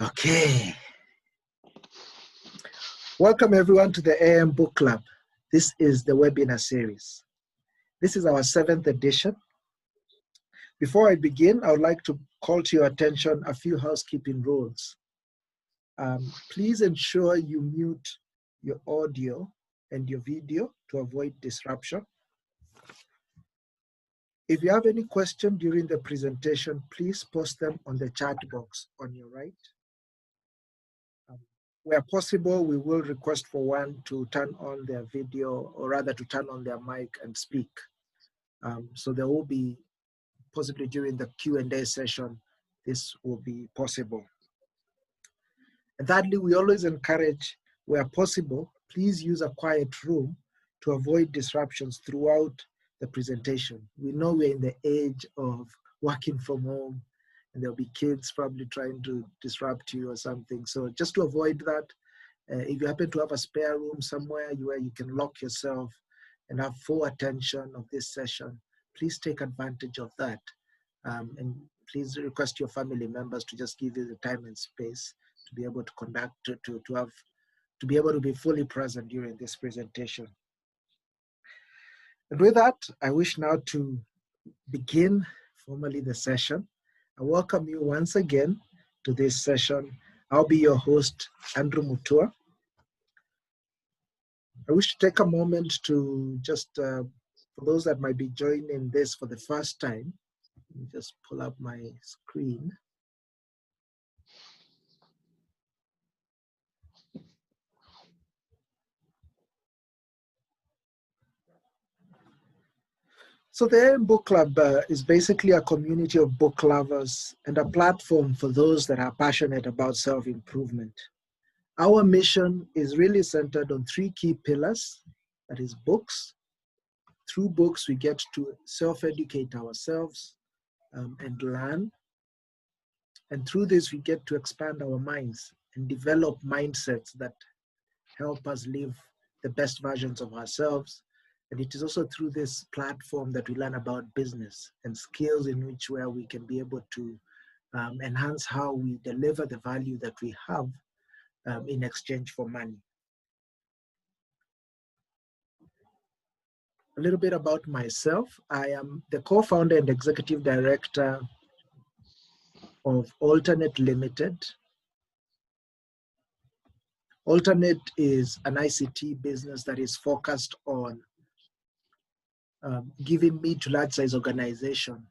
Okay. Welcome everyone to the AM Book Club. This is the webinar series. This is our 7th edition. Before I begin, I would like to call to your attention a few housekeeping rules. Please ensure you mute your audio and your video to avoid disruption. If you have any question during the presentation, please post them on the chat box on your right. Where possible, we will request for one to turn on their video, or rather to turn on their mic and speak. So there will be, possibly during the Q&A session, this will be possible. And thirdly, we always encourage, where possible, please use a quiet room to avoid disruptions throughout the presentation. We know we're in the age of working from home, and there'll be kids probably trying to disrupt you or something. So just to avoid that, if you happen to have a spare room somewhere where you can lock yourself and have full attention of this session, please take advantage of that. And please request your family members to just give you the time and space to be able to conduct, to be able to be fully present during this presentation. And with that, I wish now to begin formally the session. I welcome you once again to this session. I'll be your host, Andrew Mutua. I wish to take a moment to just, for those that might be joining this for the first time, let me just pull up my screen. So the AM Book Club is basically a community of book lovers and a platform for those that are passionate about self-improvement. Our mission is really centered on 3 key pillars, that is books. Through books, we get to self-educate ourselves and learn. And through this, we get to expand our minds and develop mindsets that help us live the best versions of ourselves. And it is also through this platform that we learn about business and skills in which where we can be able to enhance how we deliver the value that we have in exchange for money. A little bit about myself. I am the co-founder and executive director of Alternate Limited. Alternate is an ICT business that is focused on giving mid to large size organization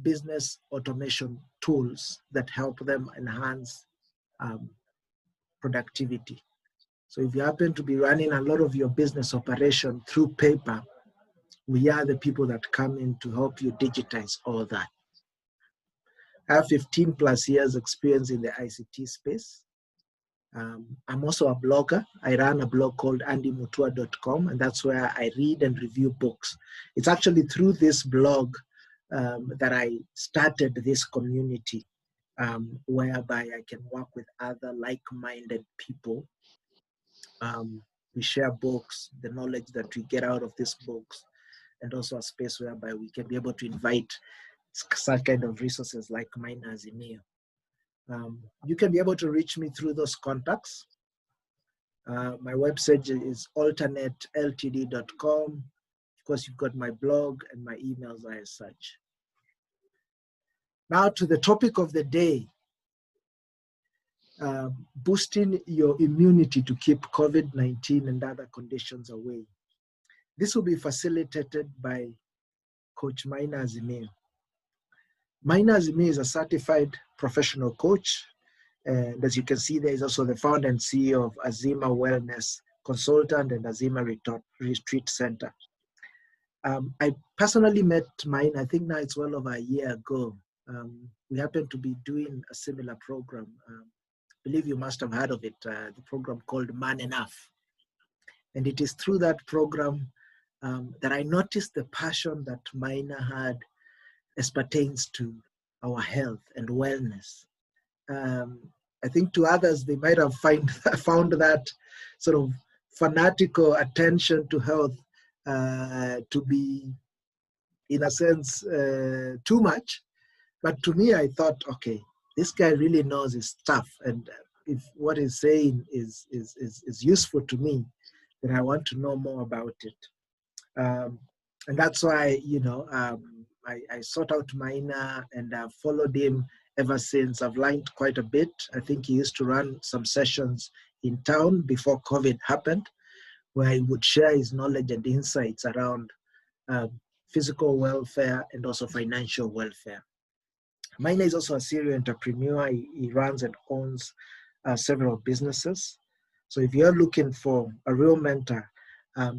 business automation tools that help them enhance productivity. So if you happen to be running a lot of your business operation through paper, we are the people that come in to help you digitize all that. I have 15 plus years experience in the ICT space. I'm also a blogger. I run a blog called andymutua.com, and that's where I read and review books. It's actually through this blog that I started this community, whereby I can work with other like-minded people. We share books, the knowledge that we get out of these books, and also a space whereby we can be able to invite such kind of resources like Maina, Azimio. You can be able to reach me through those contacts. My website is alternateltd.com. Of course, you've got my blog, and my emails are as such. Now to the topic of the day, boosting your immunity to keep COVID-19 and other conditions away. This will be facilitated by Coach Maina Azimio. Maina Azimio is a certified professional coach, and as you can see, there is also the founder and CEO of Azimio Wellness Consultant and Azimio Retreat Center. I personally met Maina, I think now it's well over a year ago. We happened to be doing a similar program. I believe you must have heard of it, the program called Man Enough. And it is through that program that I noticed the passion that Maina had as pertains to our health and wellness. I think to others, they might have found that sort of fanatical attention to health to be, in a sense, too much. But to me, I thought, okay, this guy really knows his stuff, and if what he's saying is useful to me, then I want to know more about it. And that's why, I sought out Maina, and I've followed him ever since. I've learned quite a bit. I think he used to run some sessions in town before COVID happened, where he would share his knowledge and insights around physical welfare and also financial welfare. Maina is also a serial entrepreneur. He runs and owns several businesses. So if you're looking for a real mentor,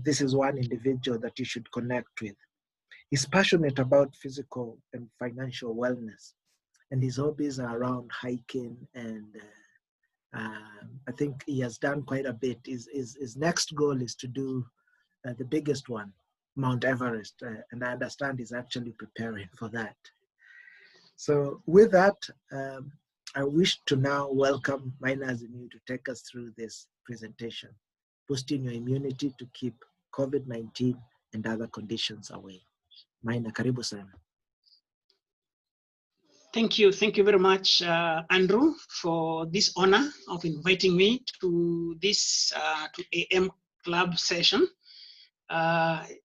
this is one individual that you should connect with. He's passionate about physical and financial wellness, and his hobbies are around hiking, and I think he has done quite a bit. His next goal is to do the biggest one, Mount Everest, and I understand he's actually preparing for that. So with that, I wish to now welcome Maina Azimio to take us through this presentation, boosting your immunity to keep COVID-19 and other conditions away. Maina, karibu sana. Thank you very much, Andrew, for this honor of inviting me to this to AM Club session.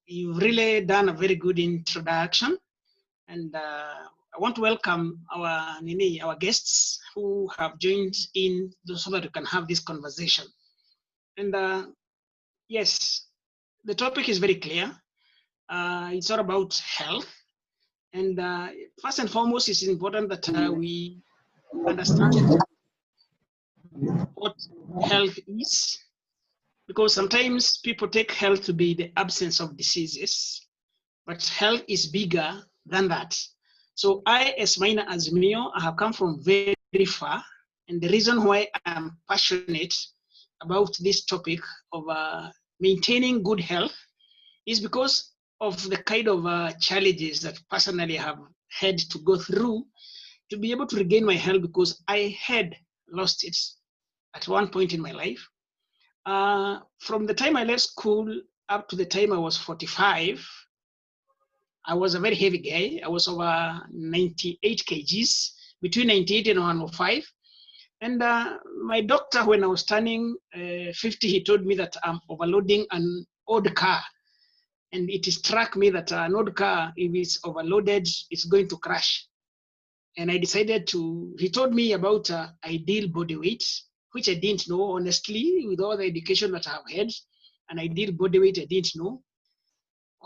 You've really done a very good introduction, and I want to welcome our guests who have joined in so that we can have this conversation. And yes, the topic is very clear. It's all about health. And first and foremost, it's important that we understand what health is, because sometimes people take health to be the absence of diseases, but health is bigger than that. So I, as Maina Azimio, I have come from very, very far, and the reason why I'm passionate about this topic of maintaining good health is because of the kind of challenges that personally I have had to go through to be able to regain my health, because I had lost it at one point in my life. From the time I left school up to the time I was 45, I was a very heavy guy. I was over 98 kgs, between 98 and 105. And my doctor, when I was turning 50, he told me that I'm overloading an old car. And it struck me that an old car, if it's overloaded, it's going to crash. And I decided he told me about ideal body weight, which I didn't know, honestly, with all the education that I've had. An ideal body weight I didn't know.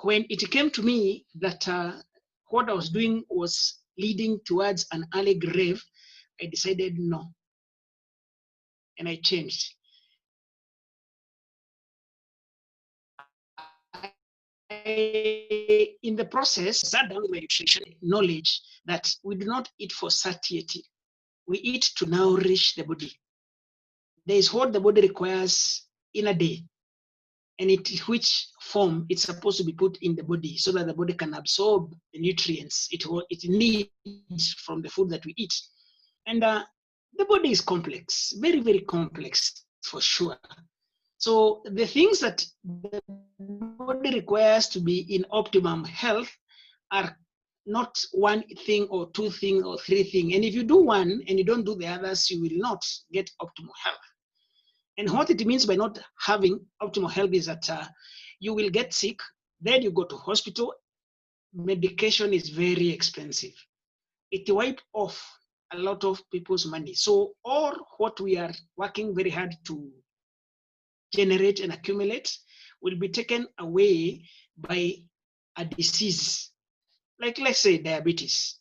When it came to me that what I was doing was leading towards an early grave, I decided no. And I changed. In the process, sat down with my nutrition knowledge that we do not eat for satiety. We eat to nourish the body. There is what the body requires in a day, and which form it's supposed to be put in the body so that the body can absorb the nutrients it needs from the food that we eat. And the body is complex, very, very complex for sure. So the things that the body requires to be in optimum health are not one thing or two things or three things. And if you do one and you don't do the others, you will not get optimal health. And what it means by not having optimal health is that you will get sick, then you go to hospital. Medication is very expensive. It wipes off a lot of people's money. So all what we are working very hard to generate and accumulate will be taken away by a disease, like let's say diabetes.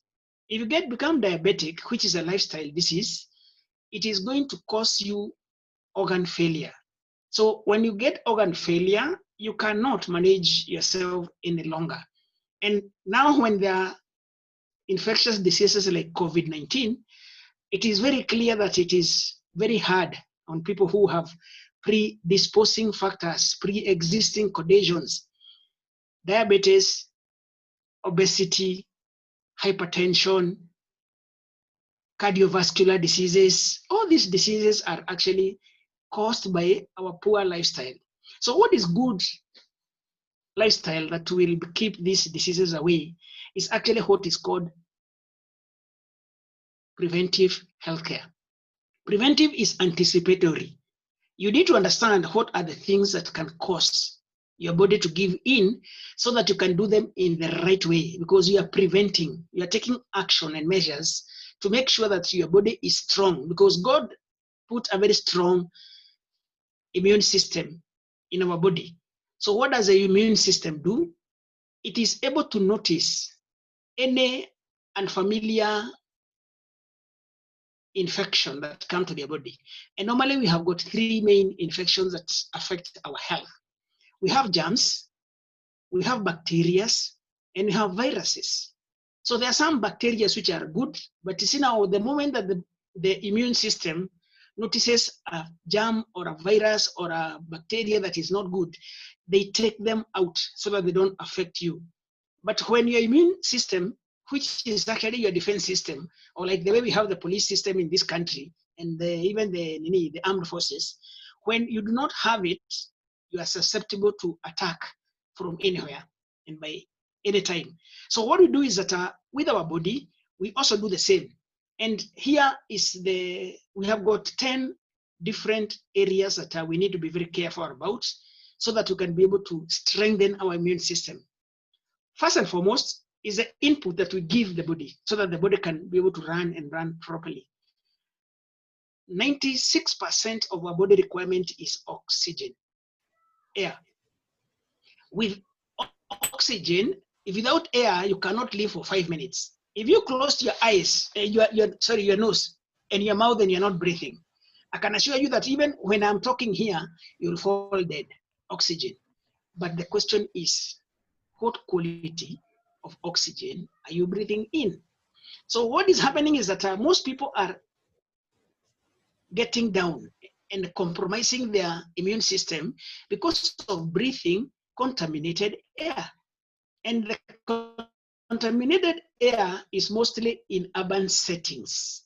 If you become diabetic, which is a lifestyle disease, it is going to cause you organ failure. So when you get organ failure, you cannot manage yourself any longer. And now when there are infectious diseases like COVID-19, it is very clear that it is very hard on people who have predisposing factors, pre-existing conditions, diabetes, obesity, hypertension, cardiovascular diseases. All these diseases are actually caused by our poor lifestyle. So what is good lifestyle that will keep these diseases away is actually what is called preventive healthcare. Preventive is anticipatory. You need to understand what are the things that can cause your body to give in so that you can do them in the right way, because you are preventing, you are taking action and measures to make sure that your body is strong, because God put a very strong immune system in our body. So what does the immune system do? It is able to notice any unfamiliar infection that come to their body. And normally we have got three main infections that affect our health. We have germs, we have bacteria, and we have viruses. So there are some bacteria which are good, but you see now the moment that the immune system notices a germ or a virus or a bacteria that is not good, they take them out so that they don't affect you. But when your immune system, which is actually your defense system, or like the way we have the police system in this country, and even the armed forces, when you do not have it, you are susceptible to attack from anywhere and by any time. So what we do is that with our body, we also do the same. And here is we have got 10 different areas that we need to be very careful about so that we can be able to strengthen our immune system. First and foremost is the input that we give the body so that the body can be able to run and run properly. 96% of our body requirement is oxygen, air. With oxygen, without air, you cannot live for 5 minutes. If you close your eyes, your nose and your mouth and you're not breathing, I can assure you that even when I'm talking here, you'll fall dead. Oxygen. But the question is, what quality of oxygen are you breathing in? So what is happening is that most people are getting down and compromising their immune system because of breathing contaminated air. And the contaminated air is mostly in urban settings.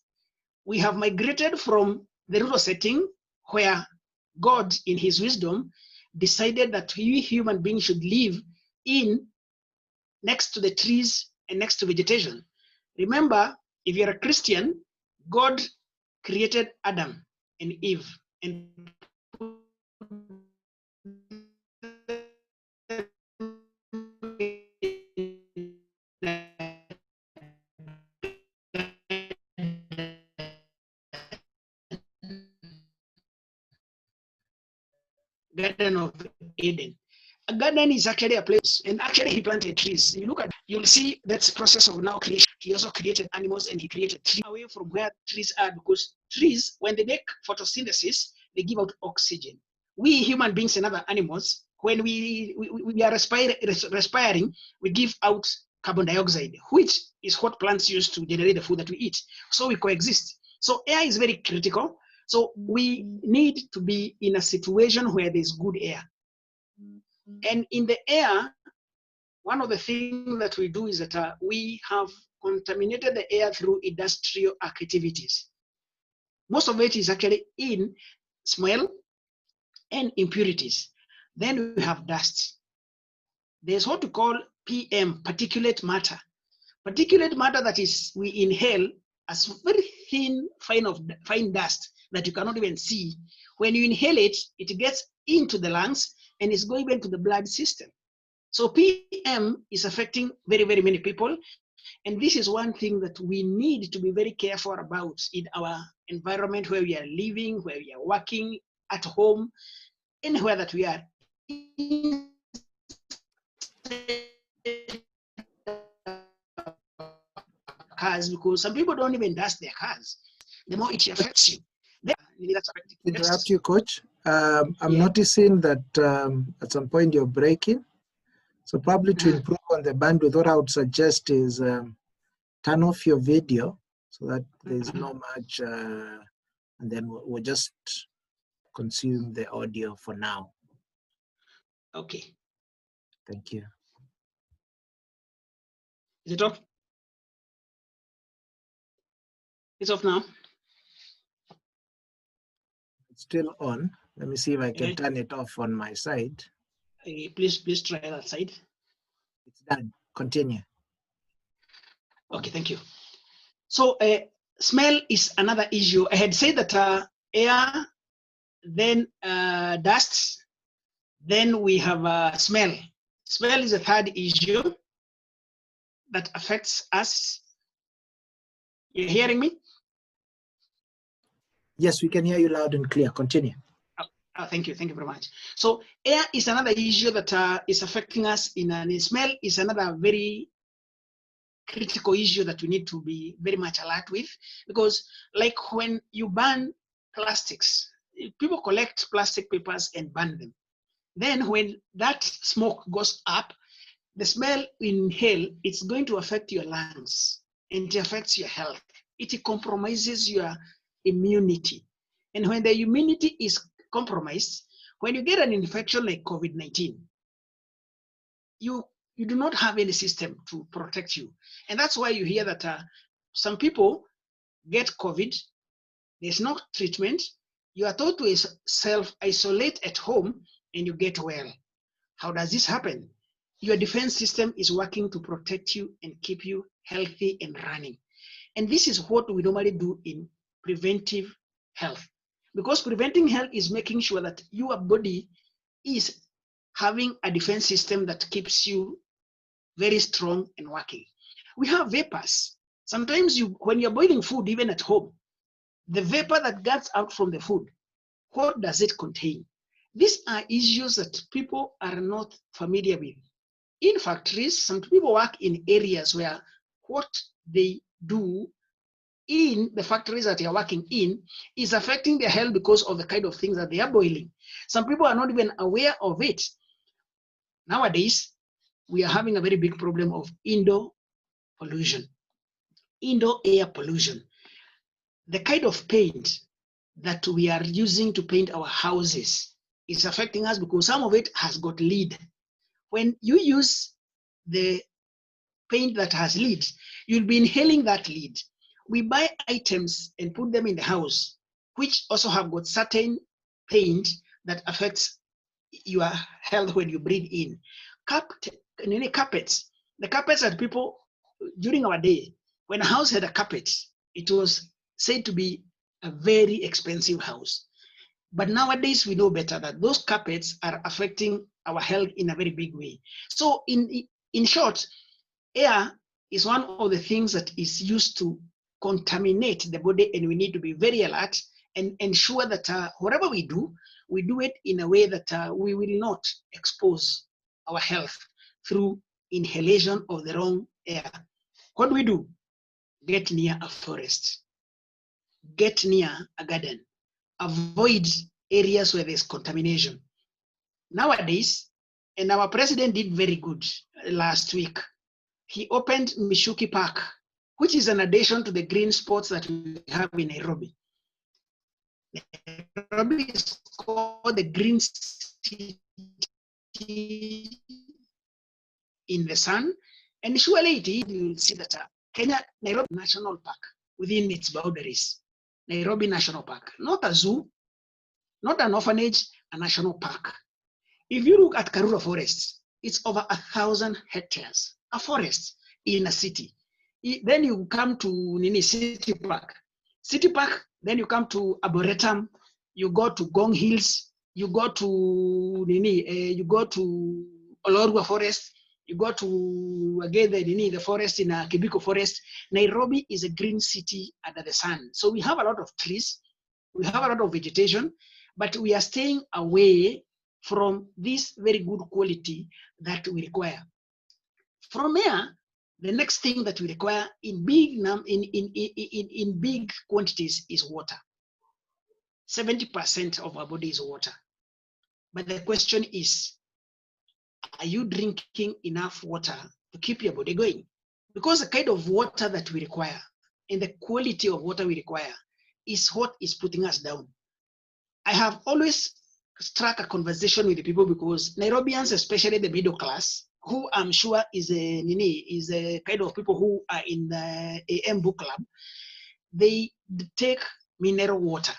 We have migrated from the rural setting where God, in his wisdom, decided that we human beings should live in next to the trees and next to vegetation. Remember, if you're a Christian, God created Adam and Eve and Garden of Eden. A garden is actually a place, and actually he planted trees. You look at, you'll see that's process of now creation. He also created animals and he created trees away from where trees are, because trees, when they make photosynthesis, they give out oxygen. We human beings and other animals, when we are respiring, we give out carbon dioxide, which is what plants use to generate the food that we eat. So we coexist. So air is very critical. So we need to be in a situation where there's good air. And in the air, one of the things that we do is that we have contaminated the air through industrial activities. Most of it is actually in smell and impurities. Then we have dust. There's what we call PM, particulate matter. Particulate matter that is we inhale as very thin, fine dust that you cannot even see. When you inhale it, it gets into the lungs and it's going into the blood system. So PM is affecting very, very many people. And this is one thing that we need to be very careful about in our environment where we are living, where we are working, at home, anywhere that we are. Cars, because some people don't even dust their cars. The more it affects you, that's affecting. Interrupt you, Coach. I'm noticing that at some point you're breaking. So probably to improve on the bandwidth, what I would suggest is turn off your video so that there's not much, and then we'll just consume the audio for now. Okay. Thank you. Is it off? It's off now. It's still on. Let me see if I can turn it off on my side. Please try that side. It's done. Continue. Okay, thank you. So Smell is another issue. I had said that air, then dust, then we have smell. Smell is a third issue that affects us. You're hearing me? Yes, we can hear you loud and clear. Continue. Thank you very much. So air is another issue that is affecting us, and smell is another very critical issue that we need to be very much alert with, because like when you burn plastics, people collect plastic papers and burn them. Then when that smoke goes up, the smell inhale, it's going to affect your lungs, and it affects your health. It compromises your immunity. And when the immunity is compromised, when you get an infection like COVID-19, you do not have any system to protect you. And that's why you hear that some people get COVID, there's no treatment, you are told to self-isolate at home, and you get well. How does this happen? Your defense system is working to protect you and keep you healthy and running. And this is what we normally do in preventive health. Because preventing health is making sure that your body is having a defense system that keeps you very strong and working. We have vapors. Sometimes when you're boiling food, even at home, the vapor that gets out from the food, what does it contain? These are issues that people are not familiar with. In factories, some people work in areas where what they do in the factories that they are working in is affecting their health because of the kind of things that they are boiling. Some people are not even aware of it. Nowadays, we are having a very big problem of indoor pollution, indoor air pollution. The kind of paint that we are using to paint our houses is affecting us because some of it has got lead. When you use the paint that has lead, you'll be inhaling that lead. We buy items and put them in the house, which also have got certain paint that affects your health when you breathe in. Carpets, the carpets that people, during our day, when a house had a carpet, it was said to be a very expensive house. But nowadays we know better that those carpets are affecting our health in a very big way. So in short, air is one of the things that is used to contaminate the body, and we need to be very alert and ensure that whatever we do it in a way that we will not expose our health through inhalation of the wrong air. What do we do? Get near a forest, get near a garden, avoid areas where there's contamination. Nowadays, and our president did very good last week, he opened Mishuki Park, which is an addition to the green spots that we have in Nairobi. Nairobi is called the Green City in the sun, and surely you will see that Kenya Nairobi National Park within its boundaries. Nairobi National Park, not a zoo, not an orphanage, a national park. If you look at Karura Forest, it's over 1,000 hectares, a forest in a city. Then you come to City Park. City Park, then you come to Arboretum, you go to Gong Hills, you go to Olorua Forest, you go to again the forest in Kibiko Forest. Nairobi is a green city under the sun. So we have a lot of trees, we have a lot of vegetation, but we are staying away from this very good quality that we require. From there, the next thing that we require in big quantities is water. 70% of our body is water. But the question is, are you drinking enough water to keep your body going? Because the kind of water that we require and the quality of water we require is what is putting us down. I have always struck a conversation with the people because Nairobians, especially the middle class, who I'm sure is a kind of people who are in the AM book club, they take mineral water.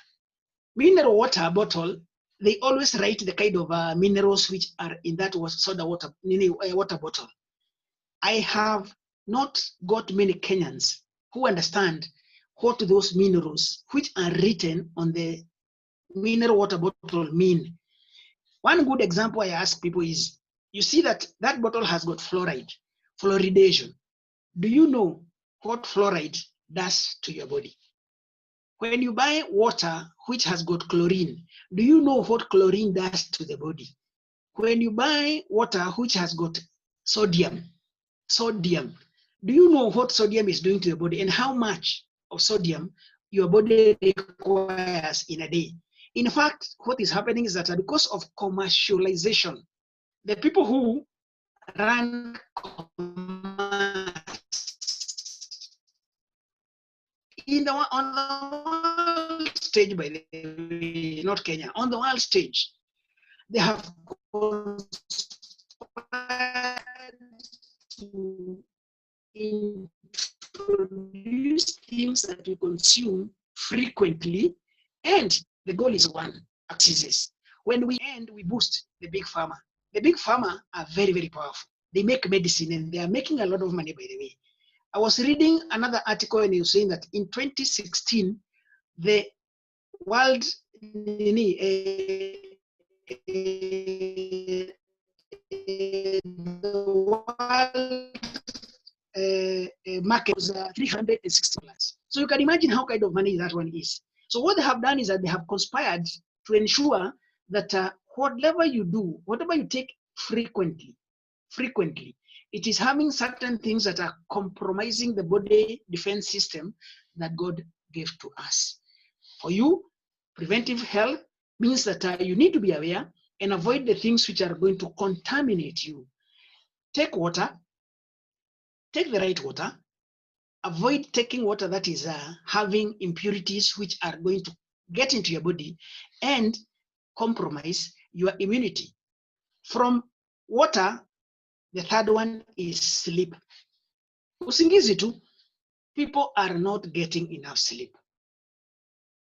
Mineral water bottle, they always write the kind of minerals which are in that soda water bottle. I have not got many Kenyans who understand what those minerals which are written on the mineral water bottle mean. One good example I ask people is, you see that bottle has got fluoride, fluoridation. Do you know what fluoride does to your body? When you buy water which has got chlorine, do you know what chlorine does to the body? When you buy water which has got sodium, do you know what sodium is doing to your body and how much of sodium your body requires in a day? In fact, what is happening is that because of commercialization, the people who run on the world stage, by the way, not Kenya, on the world stage, they have to introduce things that we consume frequently, and the goal is one: access. When we end, we boost the big pharma. The big pharma are very, very powerful. They make medicine and they are making a lot of money, by the way. I was reading another article and it was saying that in 2016, the world market was $360. So you can imagine how kind of money that one is. So what they have done is that they have conspired to ensure that whatever you do, whatever you take frequently, it is having certain things that are compromising the body defense system that God gave to us. For you, preventive health means that you need to be aware and avoid the things which are going to contaminate you. Take water, take the right water, avoid taking water that is having impurities which are going to get into your body and compromise your immunity. From water, the third one is sleep. Usingizi tu, people are not getting enough sleep.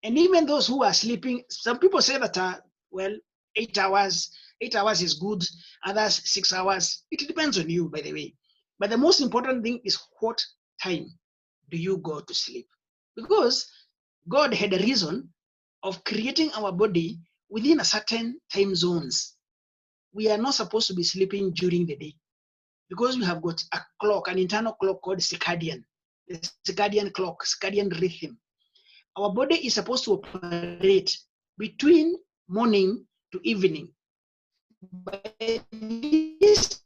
And even those who are sleeping, some people say that, well, 8 hours is good, others 6 hours. It depends on you, by the way. But the most important thing is what time do you go to sleep? Because God had a reason of creating our body within a certain time zones. We are not supposed to be sleeping during the day because we have got a clock, an internal clock called circadian, the circadian clock, circadian rhythm. Our body is supposed to operate between morning to evening. By this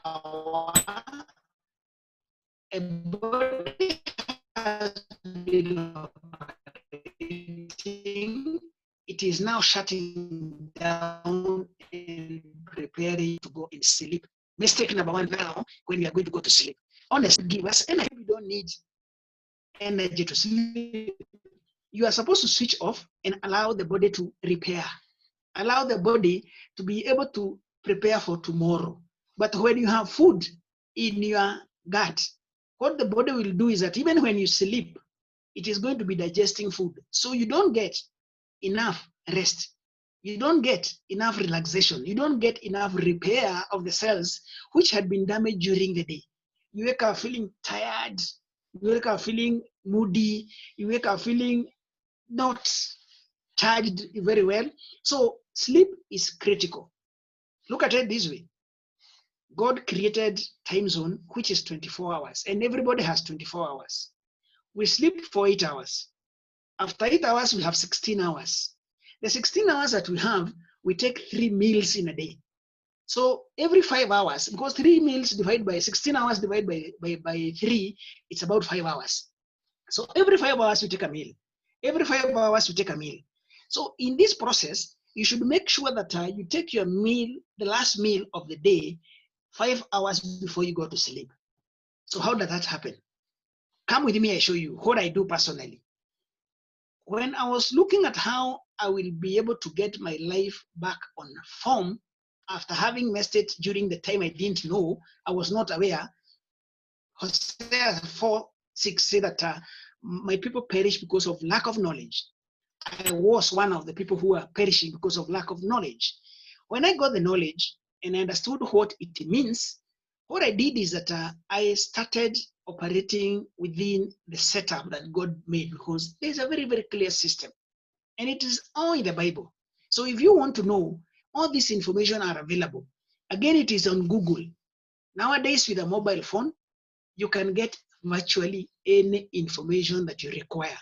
hour, a body has been operating. It is now shutting down and preparing to go and sleep. Mistake number one now, when we are going to go to sleep. Honestly, give us energy. We don't need energy to sleep. You are supposed to switch off and allow the body to repair. Allow the body to be able to prepare for tomorrow. But when you have food in your gut, what the body will do is that even when you sleep, it is going to be digesting food. So you don't get enough rest. You don't get enough relaxation. You don't get enough repair of the cells which had been damaged during the day. You wake up feeling tired. You wake up feeling moody. You wake up feeling not charged very well. So sleep is critical. Look at it this way. God created time zone, which is 24 hours, and everybody has 24 hours. We sleep for 8 hours. After 8 hours, we have 16 hours. The 16 hours that we have, we take 3 meals in a day. So every 5 hours, because 3 meals divided by 16 hours divided by 3, it's about 5 hours. So every 5 hours, we take a meal. Every 5 hours, we take a meal. So in this process, you should make sure that you take your meal, the last meal of the day, 5 hours before you go to sleep. So how does that happen? Come with me, I show you what I do personally. When I was looking at how I will be able to get my life back on form after having messed it during the time I didn't know, I was not aware, Hosea 4:6 say that my people perish because of lack of knowledge. I was one of the people who are perishing because of lack of knowledge. When I got the knowledge and I understood what it means, what I did is that I started operating within the setup that God made, because there's a very, very clear system, and it is all in the Bible. So if you want to know, all this information are available. Again, it is on Google. Nowadays, with a mobile phone, you can get virtually any information that you require.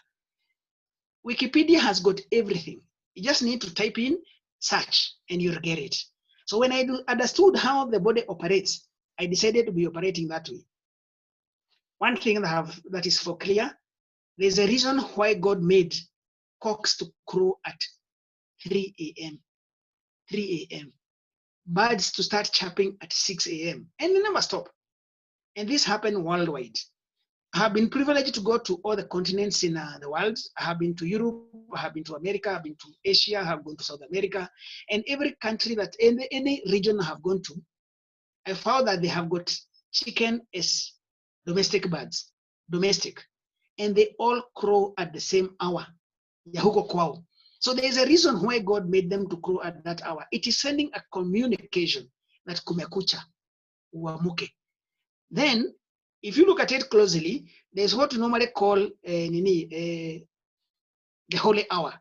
Wikipedia has got everything. You just need to type in, search, and you'll get it. So when I understood how the body operates, I decided to be operating that way. One thing that is for clear, there's a reason why God made cocks to crow at 3 a.m. 3 a.m. Birds to start chirping at 6 a.m. and they never stop. And this happened worldwide. I have been privileged to go to all the continents in the world. I have been to Europe, I have been to America, I have been to Asia, I have gone to South America, and every country that any region I have gone to, I found that they have got chicken as domestic birds, domestic, and they all crow at the same hour. Yahuko kwao. So there is a reason why God made them to crow at that hour. It is sending a communication that kumekucha, uamuke. Then, if you look at it closely, there's what we normally call the holy hour.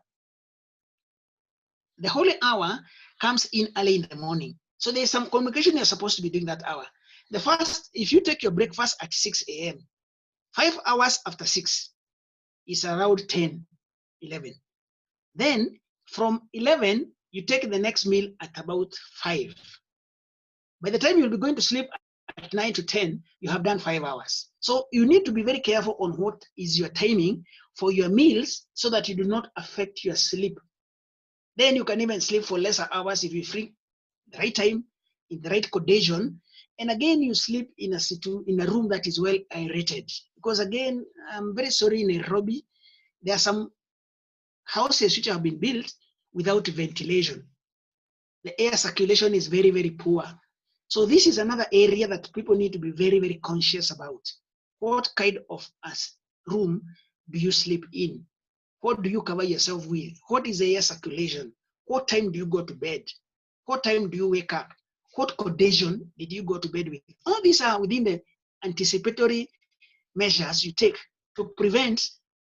The holy hour comes in early in the morning. So there's some communication you're supposed to be doing that hour. The first, if you take your breakfast at 6 a.m., 5 hours after 6 is around 10, 11. Then from 11, you take the next meal at about 5. By the time you'll be going to sleep at 9 to 10, you have done 5 hours. So you need to be very careful on what is your timing for your meals so that you do not affect your sleep. Then you can even sleep for lesser hours if you free the right time, in the right condition. And again, you sleep in a room that is well aerated. Because again, I'm very sorry, in Nairobi, there are some houses which have been built without ventilation. The air circulation is very, very poor. So this is another area that people need to be very, very conscious about. What kind of room do you sleep in? What do you cover yourself with? What is the air circulation? What time do you go to bed? What time do you wake up? What condition did you go to bed with? All these are within the anticipatory measures you take to prevent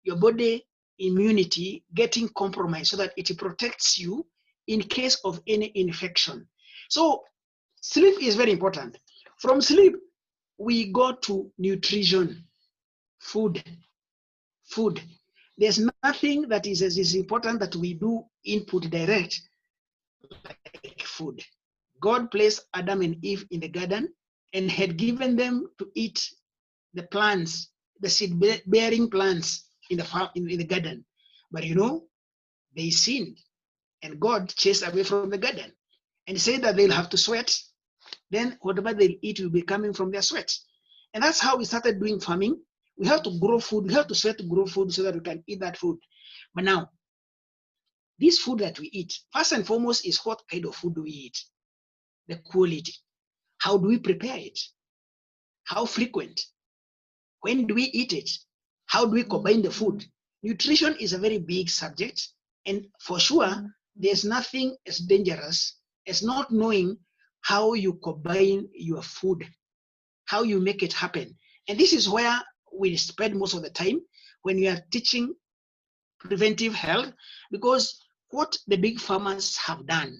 your body immunity getting compromised so that it protects you in case of any infection. So sleep is very important. From sleep, we go to nutrition, food. There's nothing that is as important that we do input direct like food. God placed Adam and Eve in the garden and had given them to eat the plants, the seed-bearing plants in the garden. But they sinned, and God chased away from the garden and said that they'll have to sweat. Then whatever they'll eat will be coming from their sweat. And that's how we started doing farming. We have to grow food. We have to sweat to grow food so that we can eat that food. But now, this food that we eat, first and foremost, is what kind of food do we eat? The quality. How do we prepare it? How frequent? When do we eat it? How do we combine the food? Nutrition is a very big subject. And for sure, there's nothing as dangerous as not knowing how you combine your food, how you make it happen. And this is where we spend most of the time when we are teaching preventive health, because what the big farmers have done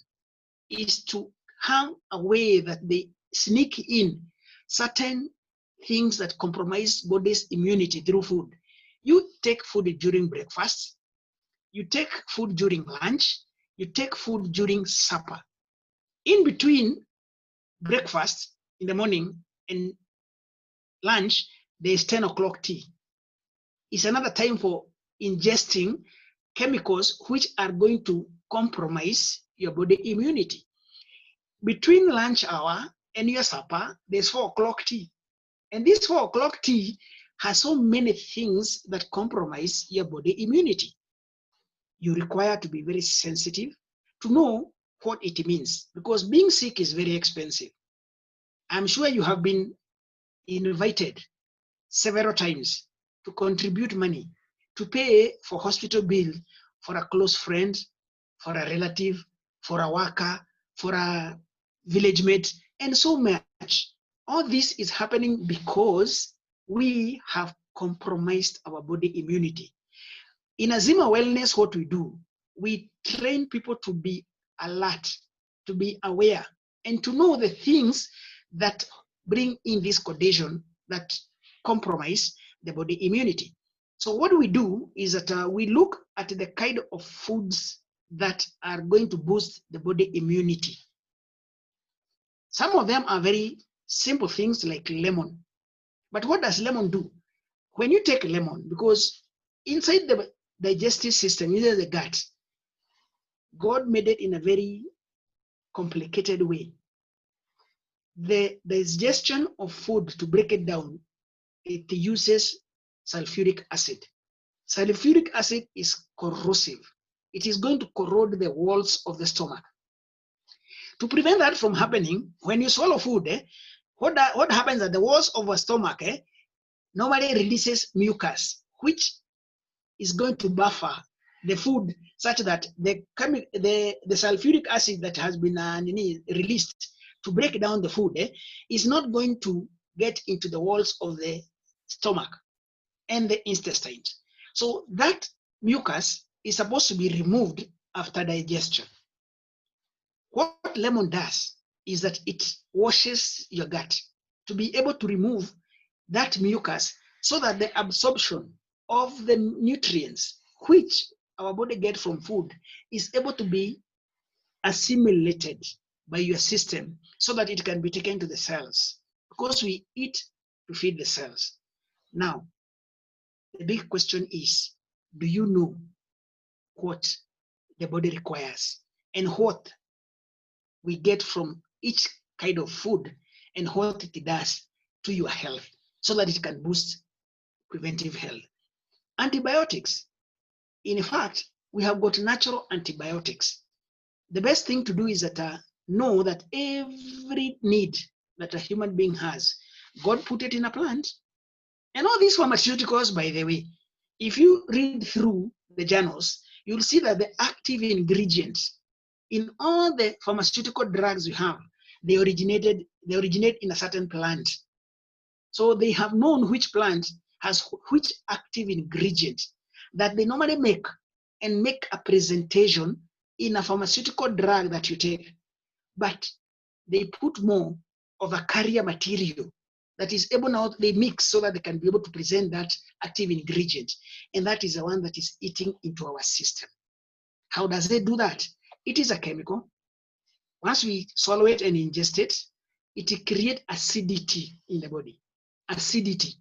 is to have a way that they sneak in certain things that compromise body's immunity through food. You take food during breakfast, you take food during lunch, you take food during supper. In between breakfast in the morning and lunch, there's 10 o'clock tea. It's another time for ingesting chemicals which are going to compromise your body immunity. Between lunch hour and your supper, there's 4 o'clock tea. And this 4 o'clock tea has so many things that compromise your body immunity. You require to be very sensitive to know what it means, because being sick is very expensive. I'm sure you have been invited several times to contribute money to pay for hospital bill for a close friend, for a relative, for a worker, for a village mate, and so much. All this is happening because we have compromised our body immunity. In Azimio Wellness, what we do, we train people to be alert, to be aware, and to know the things that bring in this condition that compromise the body immunity. So what we do is that we look at the kind of foods that are going to boost the body immunity. Some of them are very simple things like lemon. But what does lemon do? When you take lemon, because inside the digestive system, inside the gut, God made it in a very complicated way. The digestion of food, to break it down, it uses sulfuric acid. Sulfuric acid is corrosive. It is going to corrode the walls of the stomach. To prevent that from happening, when you swallow food, what happens at the walls of a stomach normally releases mucus, which is going to buffer the food such that the sulfuric acid that has been released to break down the food is not going to get into the walls of the stomach and the intestines. So that mucus is supposed to be removed after digestion. What lemon does is that it washes your gut to be able to remove that mucus so that the absorption of the nutrients which our body gets from food is able to be assimilated by your system so that it can be taken to the cells, because we eat to feed the cells. Now, the big question is, do you know what the body requires and what we get from each kind of food and what it does to your health so that it can boost preventive health? Antibiotics. In fact, we have got natural antibiotics. The best thing to do is that know that every need that a human being has, God put it in a plant. And all these pharmaceuticals, by the way, if you read through the journals, you'll see that the active ingredients in all the pharmaceutical drugs we have, they originate in a certain plant. So they have known which plant has which active ingredient that they normally make and make a presentation in a pharmaceutical drug that you take. But they put more of a carrier material that is able now, they mix so that they can be able to present that active ingredient. And that is the one that is eating into our system. How does it do that? It is a chemical. Once we swallow it and ingest it, it creates acidity in the body. Acidity.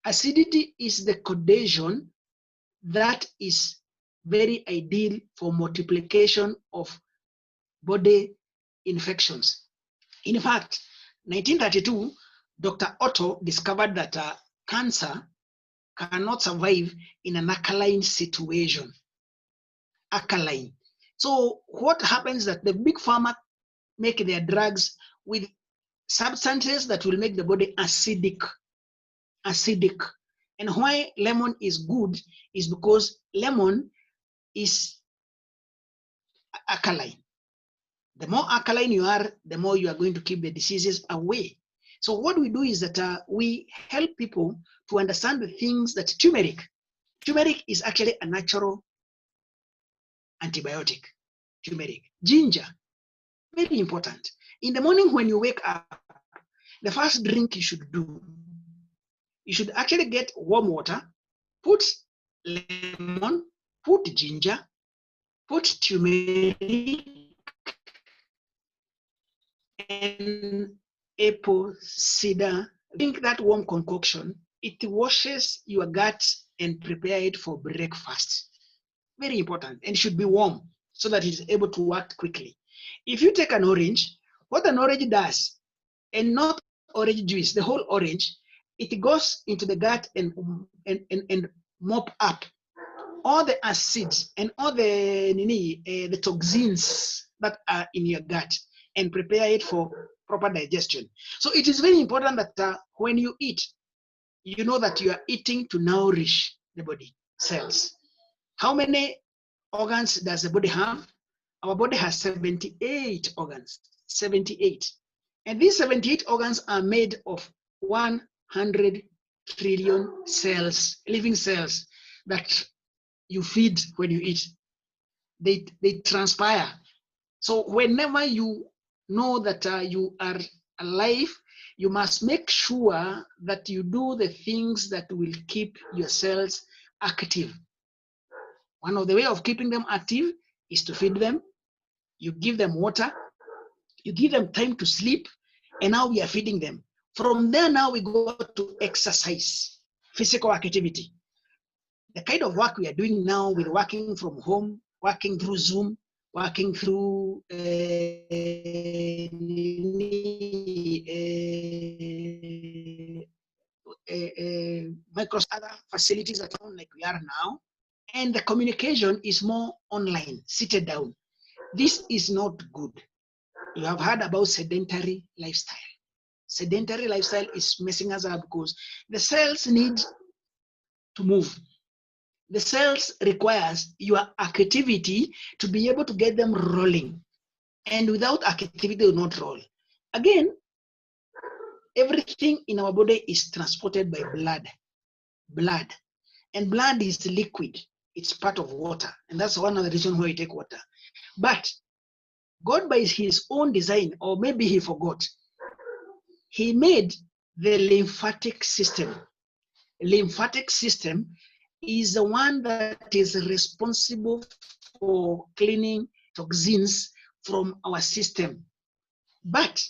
Acidity is the condition that is very ideal for multiplication of body infections. In fact, 1932, Dr. Otto discovered that cancer cannot survive in an alkaline situation. Alkaline. So what happens that the big pharma make their drugs with substances that will make the body acidic. Acidic. And why lemon is good is because lemon is alkaline. The more alkaline you are, the more you are going to keep the diseases away. So what we do is that we help people to understand the things that turmeric is actually a natural antibiotic. Turmeric. Ginger, very important. In the morning when you wake up, the first drink you should do, you should actually get warm water, put lemon, put ginger, put turmeric, and apple cider. Drink that warm concoction. It washes your gut and prepare it for breakfast. Very important, and should be warm so that it is able to work quickly. If you take an orange, what an orange does, and not orange juice, the whole orange, it goes into the gut and mop up all the acids and all the toxins that are in your gut and prepare it for proper digestion. So it is very important that when you eat, you know that you are eating to nourish the body cells. How many organs does the body have? Our body has 78 organs, 78. And these 78 organs are made of 100 trillion cells, living cells, that you feed when you eat. They transpire. So whenever you know that you are alive, you must make sure that you do the things that will keep your cells active. One of the way of keeping them active is to feed them. You give them water, you give them time to sleep, and now we are feeding them. From there, now we go to exercise, physical activity. The kind of work we are doing now with working from home, working through Zoom, working through Microsoft, other facilities at home like we are now, and the communication is more online, seated down. This is not good. You have heard about sedentary lifestyle. Sedentary lifestyle is messing us up because the cells need to move. The cells requires your activity to be able to get them rolling. And without activity, they will not roll. Again, everything in our body is transported by blood. Blood. And blood is liquid. It's part of water. And that's one of the reasons why we take water. But God, by his own design, or maybe he forgot, he made the lymphatic system. Lymphatic system is the one that is responsible for cleaning toxins from our system. But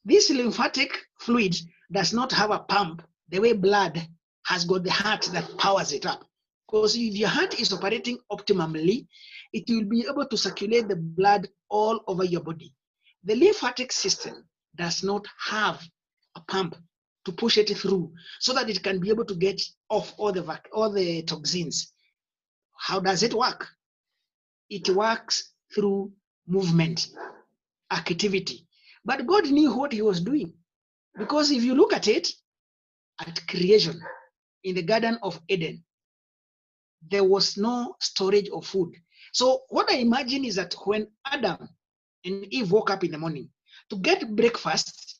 this lymphatic fluid does not have a pump the way blood has got the heart that powers it up. Because if your heart is operating optimally, it will be able to circulate the blood all over your body. The lymphatic system does not have a pump to push it through so that it can be able to get off all the toxins. How does it work? It works through movement, activity. But God knew what he was doing. Because if you look at it, at creation, in the Garden of Eden, there was no storage of food. So what I imagine is that when Adam and Eve woke up in the morning to get breakfast,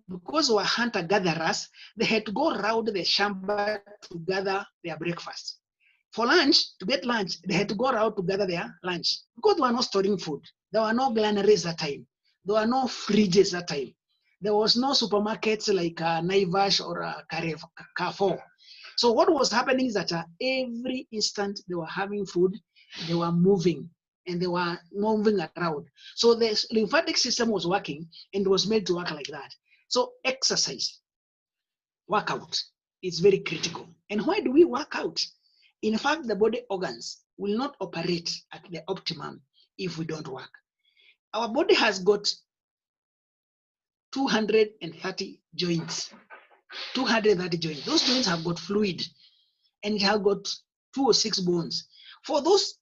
because they were hunter-gatherers, they had to go around the shamba to gather their breakfast. For lunch, to get lunch, they had to go around to gather their lunch. Because they were not storing food. There were no granaries that time. There were no fridges that time. There was no supermarkets like Naivash or Carrefour. So what was happening is that every instant they were having food, they were moving and they were moving around. So the lymphatic system was working and was made to work like that. So exercise, workout is very critical. And why do we work out? In fact, the body organs will not operate at the optimum if we don't work. Our body has got 230 joints. 230 joints. Those joints have got fluid and it has got 2 or 6 bones. For those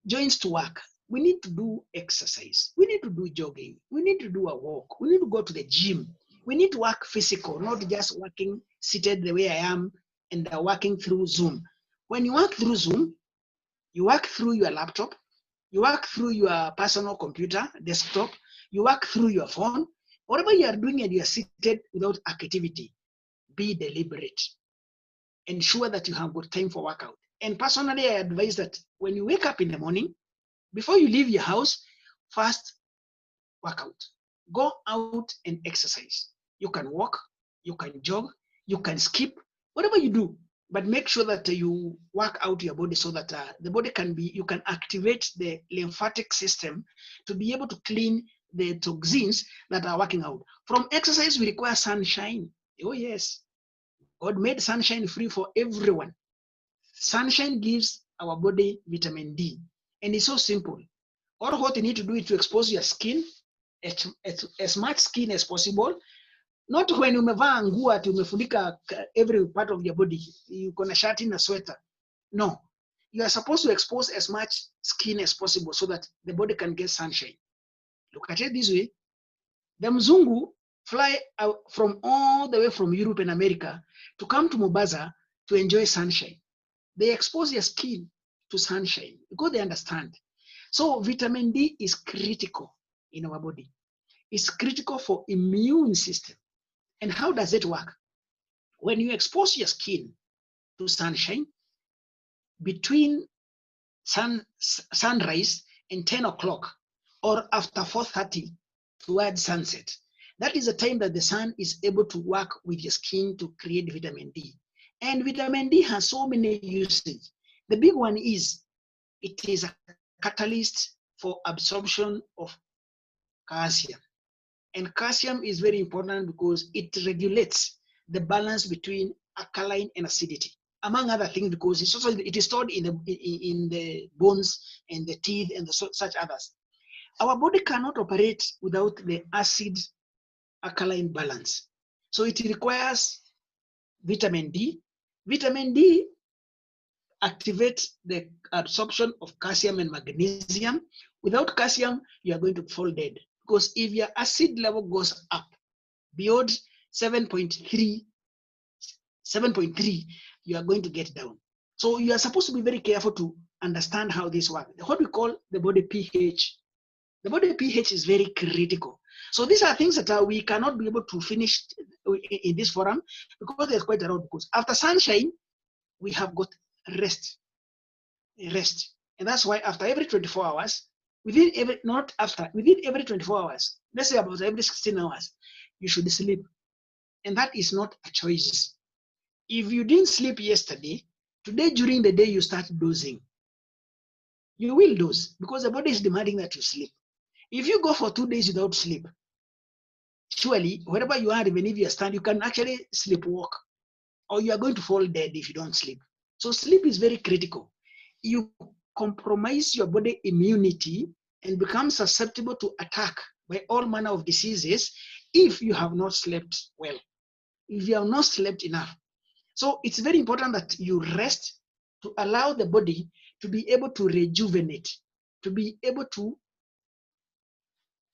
joints to work, we need to do exercise. We need to do jogging. We need to do a walk. We need to go to the gym. We need to work physical, not just working seated the way I am and working through Zoom. When you work through Zoom, you work through your laptop, you work through your personal computer, desktop, you work through your phone. Whatever you are doing and you are seated without activity, be deliberate. Ensure that you have got time for workout. And personally, I advise that when you wake up in the morning, before you leave your house, first work out. Go out and exercise. You can walk, you can jog, you can skip, whatever you do, but make sure that you work out your body so that the body can be, you can activate the lymphatic system to be able to clean the toxins that are working out. From exercise, we require sunshine. Oh yes, God made sunshine free for everyone. Sunshine gives our body vitamin D, and it's so simple. All what you need to do is to expose your skin, as much skin as possible. Not when umevaa nguo ati umefunika every part of your body, uko na shati na sweater. No, you are supposed to expose as much skin as possible so that the body can get sunshine. Look at it this way. The mzungu fly out from all the way from Europe and America to come to Mombasa to enjoy sunshine. They expose their skin to sunshine because they understand. So vitamin D is critical in our body. It's critical for immune system. And how does it work? When you expose your skin to sunshine between sunrise and 10 o'clock or after 4:30 towards sunset, that is the time that the sun is able to work with your skin to create vitamin D. And vitamin D has so many uses. The big one is it is a catalyst for absorption of calcium. And calcium is very important because it regulates the balance between alkaline and acidity, among other things, because it is stored in the bones and the teeth and such others. Our body cannot operate without the acid alkaline balance. So it requires vitamin D. Vitamin D activates the absorption of calcium and magnesium. Without calcium, you are going to fall dead, because if your acid level goes up beyond 7.3, you are going to get down. So you are supposed to be very careful to understand how this works. What we call the body pH. The body pH is very critical. So these are things that we cannot be able to finish in this forum, because there's quite a lot. Because after sunshine, we have got rest. And that's why after every 24 hours, within every 24 hours, let's say about every 16 hours, you should sleep. And that is not a choice. If you didn't sleep yesterday, today during the day you start dozing. You will doze because the body is demanding that you sleep. If you go for 2 days without sleep, surely wherever you are, even if you stand, you can actually sleepwalk, or you are going to fall dead if you don't sleep. So sleep is very critical. You compromise your body immunity and become susceptible to attack by all manner of diseases if you have not slept well, if you have not slept enough. So it's very important that you rest to allow the body to be able to rejuvenate, to be able to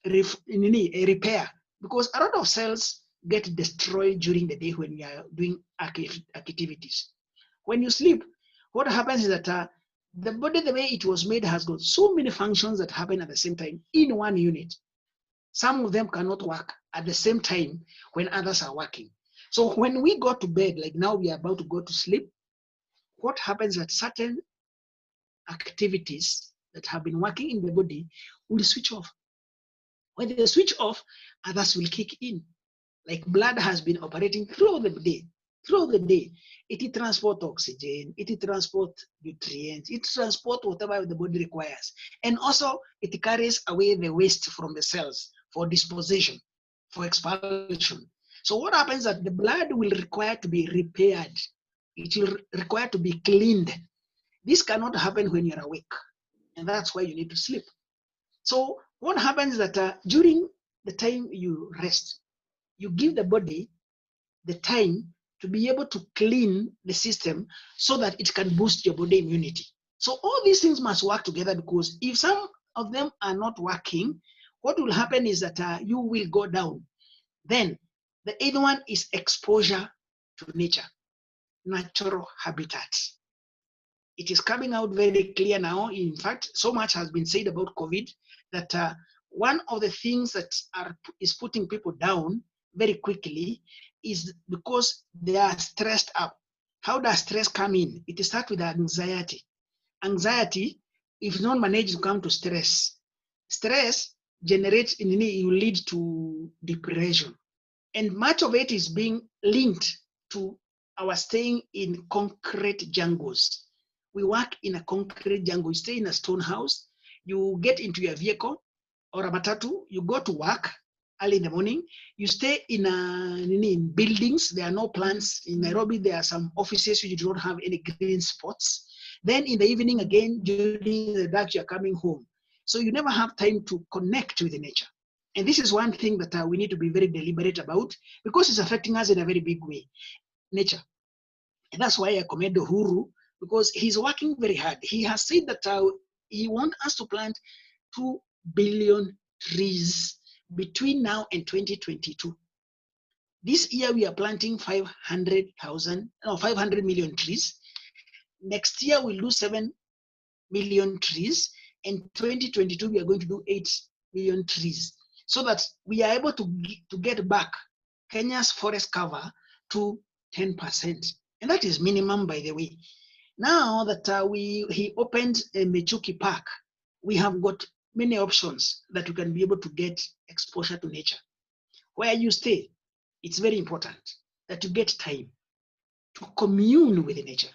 repair, because a lot of cells get destroyed during the day when you are doing activities. When you sleep, what happens is that the body, the way it was made, has got so many functions that happen at the same time in one unit. Some of them cannot work at the same time when others are working. So when we go to bed, like now we are about to go to sleep, what happens is that certain activities that have been working in the body will switch off. When they switch off, others will kick in. Like blood has been operating throughout the day. It transports oxygen, it transports nutrients, it transports whatever the body requires. And also it carries away the waste from the cells for disposition, for expulsion. So what happens is that the blood will require to be repaired. It will require to be cleaned. This cannot happen when you're awake. And that's why you need to sleep. So what happens is that during the time you rest, you give the body the time to be able to clean the system so that it can boost your body immunity. So all these things must work together, because if some of them are not working, what will happen is that you will go down. Then the other one is exposure to nature, natural habitats. It is coming out very clear now. In fact, so much has been said about COVID that one of the things that is putting people down very quickly is because they are stressed up. How does stress come in? It starts with anxiety. Anxiety, if not managed, to come to stress. Stress generates, it will lead to depression. And much of it is being linked to our staying in concrete jungles. We work in a concrete jungle. You stay in a stone house, you get into your vehicle or a matatu, you go to work early in the morning, you stay in buildings, there are no plants. In Nairobi, there are some offices which don't have any green spots. Then in the evening again, during the dark, you're coming home. So you never have time to connect with the nature. And this is one thing that we need to be very deliberate about, because it's affecting us in a very big way, nature. And that's why I commend Uhuru, because he's working very hard. He has said that he wants us to plant 2 billion trees between now and 2022. This year we are planting 500 million trees. Next year we'll do 7 million trees. And 2022 we are going to do 8 million trees, so that we are able to get back Kenya's forest cover to 10%. And that is minimum, by the way. Now that he opened a Mechuki Park, we have got many options that you can be able to get exposure to nature. Where you stay, it's very important that you get time to commune with nature.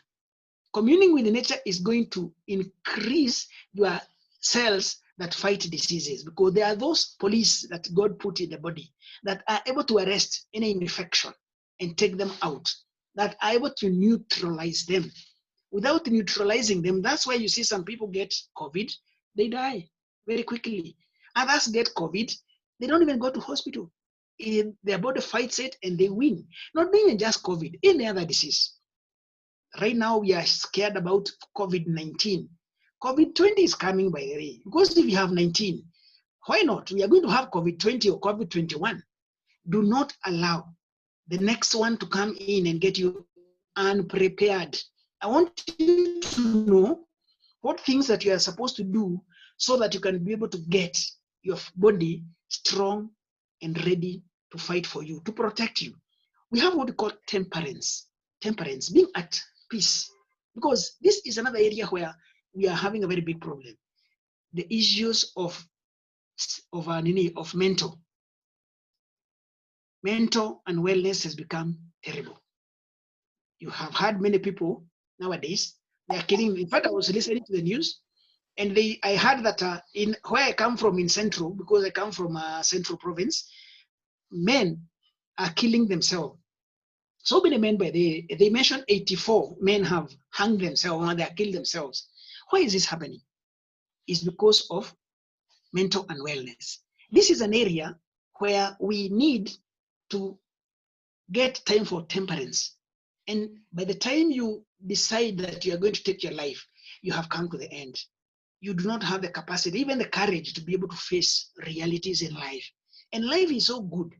Communing with nature is going to increase your cells that fight diseases, because there are those police that God put in the body that are able to arrest any infection and take them out, that are able to neutralize them. Without neutralizing them, that's why you see some people get COVID, they die very quickly. Others get COVID, they don't even go to hospital. Their body fights it and they win. Not even just COVID, any other disease. Right now, we are scared about COVID-19. COVID-20 is coming, by the way, because if you have 19, why not? We are going to have COVID-20 or COVID-21. Do not allow the next one to come in and get you unprepared. I want you to know what things that you are supposed to do so that you can be able to get your body strong and ready to fight for you, to protect you. We have what we call temperance. Temperance, being at peace. Because this is another area where we are having a very big problem. The issues of mental. Mental and wellness has become terrible. You have had many people nowadays, they are killing. In fact, I was listening to the news, and I heard that in where I come from in Central, because I come from Central Province, men are killing themselves. So many men, they mentioned 84 men have hung themselves and they are killed themselves. Why is this happening? It's because of mental and wellness. This is an area where we need to get time for temperance. And by the time you decide that you are going to take your life, you have come to the end. You do not have the capacity, even the courage to be able to face realities in life. And life is so good.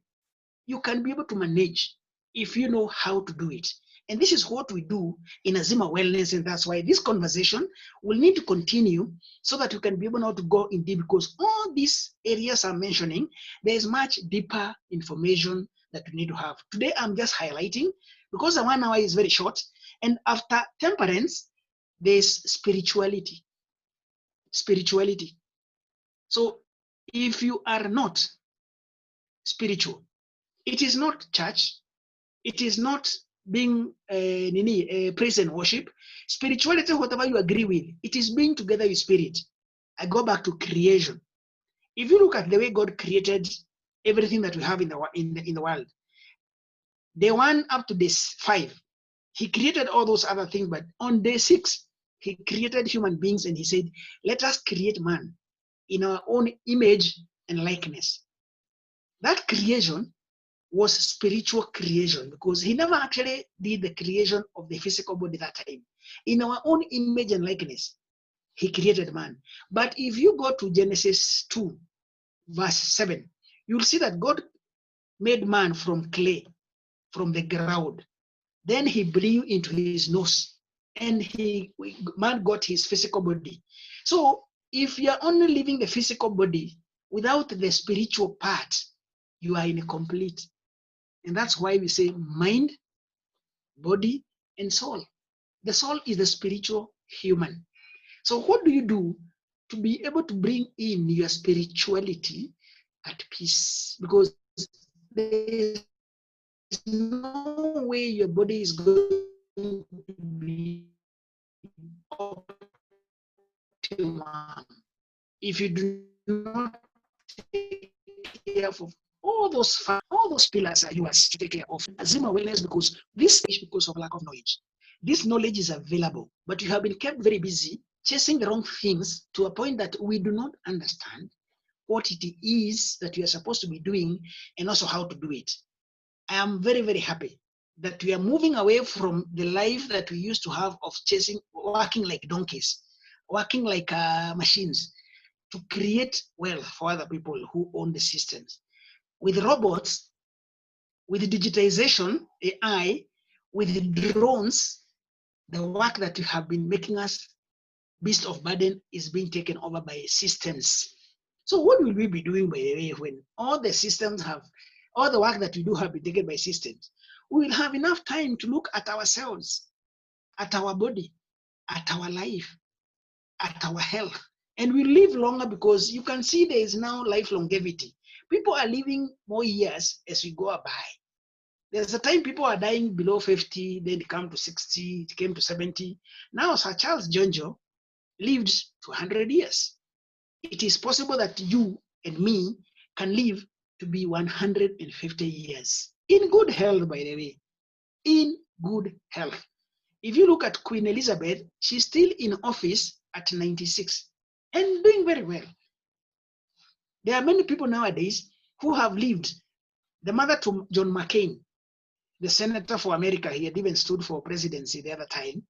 You can be able to manage if you know how to do it. And this is what we do in Azimio Wellness, and that's why this conversation will need to continue so that you can be able now to go in deep, because all these areas I'm mentioning, there's much deeper information that you need to have. Today, I'm just highlighting, because the 1 hour is very short, and after temperance, there's spirituality. Spirituality. So if you are not spiritual, it is not church, it is not being praise and worship. Spirituality, whatever you agree with, it is being together with spirit. I go back to creation. If you look at the way God created everything that we have in the world, day 1 up to day 5, he created all those other things, but on day 6, he created human beings and he said, let us create man in our own image and likeness. That creation was spiritual creation, because he never actually did the creation of the physical body that time. In our own image and likeness, he created man. But if you go to Genesis 2, verse 7, you'll see that God made man from clay, from the ground. Then he blew into his nose, and man got his physical body. So if you're only living the physical body without the spiritual part, you are incomplete. And that's why we say mind, body, and soul. The soul is the spiritual human. So what do you do to be able to bring in your spirituality at peace? Because there is no way your body is going to be optimum if you do not take care of all those pillars are yours to take care of. Azimio Wellness, because this is because of lack of knowledge. This knowledge is available, but you have been kept very busy chasing the wrong things to a point that we do not understand what it is that you are supposed to be doing and also how to do it. I am very, very happy that we are moving away from the life that we used to have of working like donkeys, working like machines, to create wealth for other people who own the systems. With robots, with digitization, AI, with drones, the work that you have been making us beast of burden is being taken over by systems. So what will we be doing, by the way, when all the systems all the work that we do have been taken by systems? we will have enough time to look at ourselves, at our body, at our life, at our health. And we live longer because you can see there is now life longevity. People are living more years as we go by. There's a time people are dying below 50, then it came to 60, it came to 70. Now Sir Charles Jonjo lived to 100 years. It is possible that you and me can live to be 150 years. In good health, by the way. In good health. If you look at Queen Elizabeth, she's still in office at 96 and doing very well. There are many people nowadays who have lived. The mother to John McCain, the senator for America, he had even stood for presidency the other time.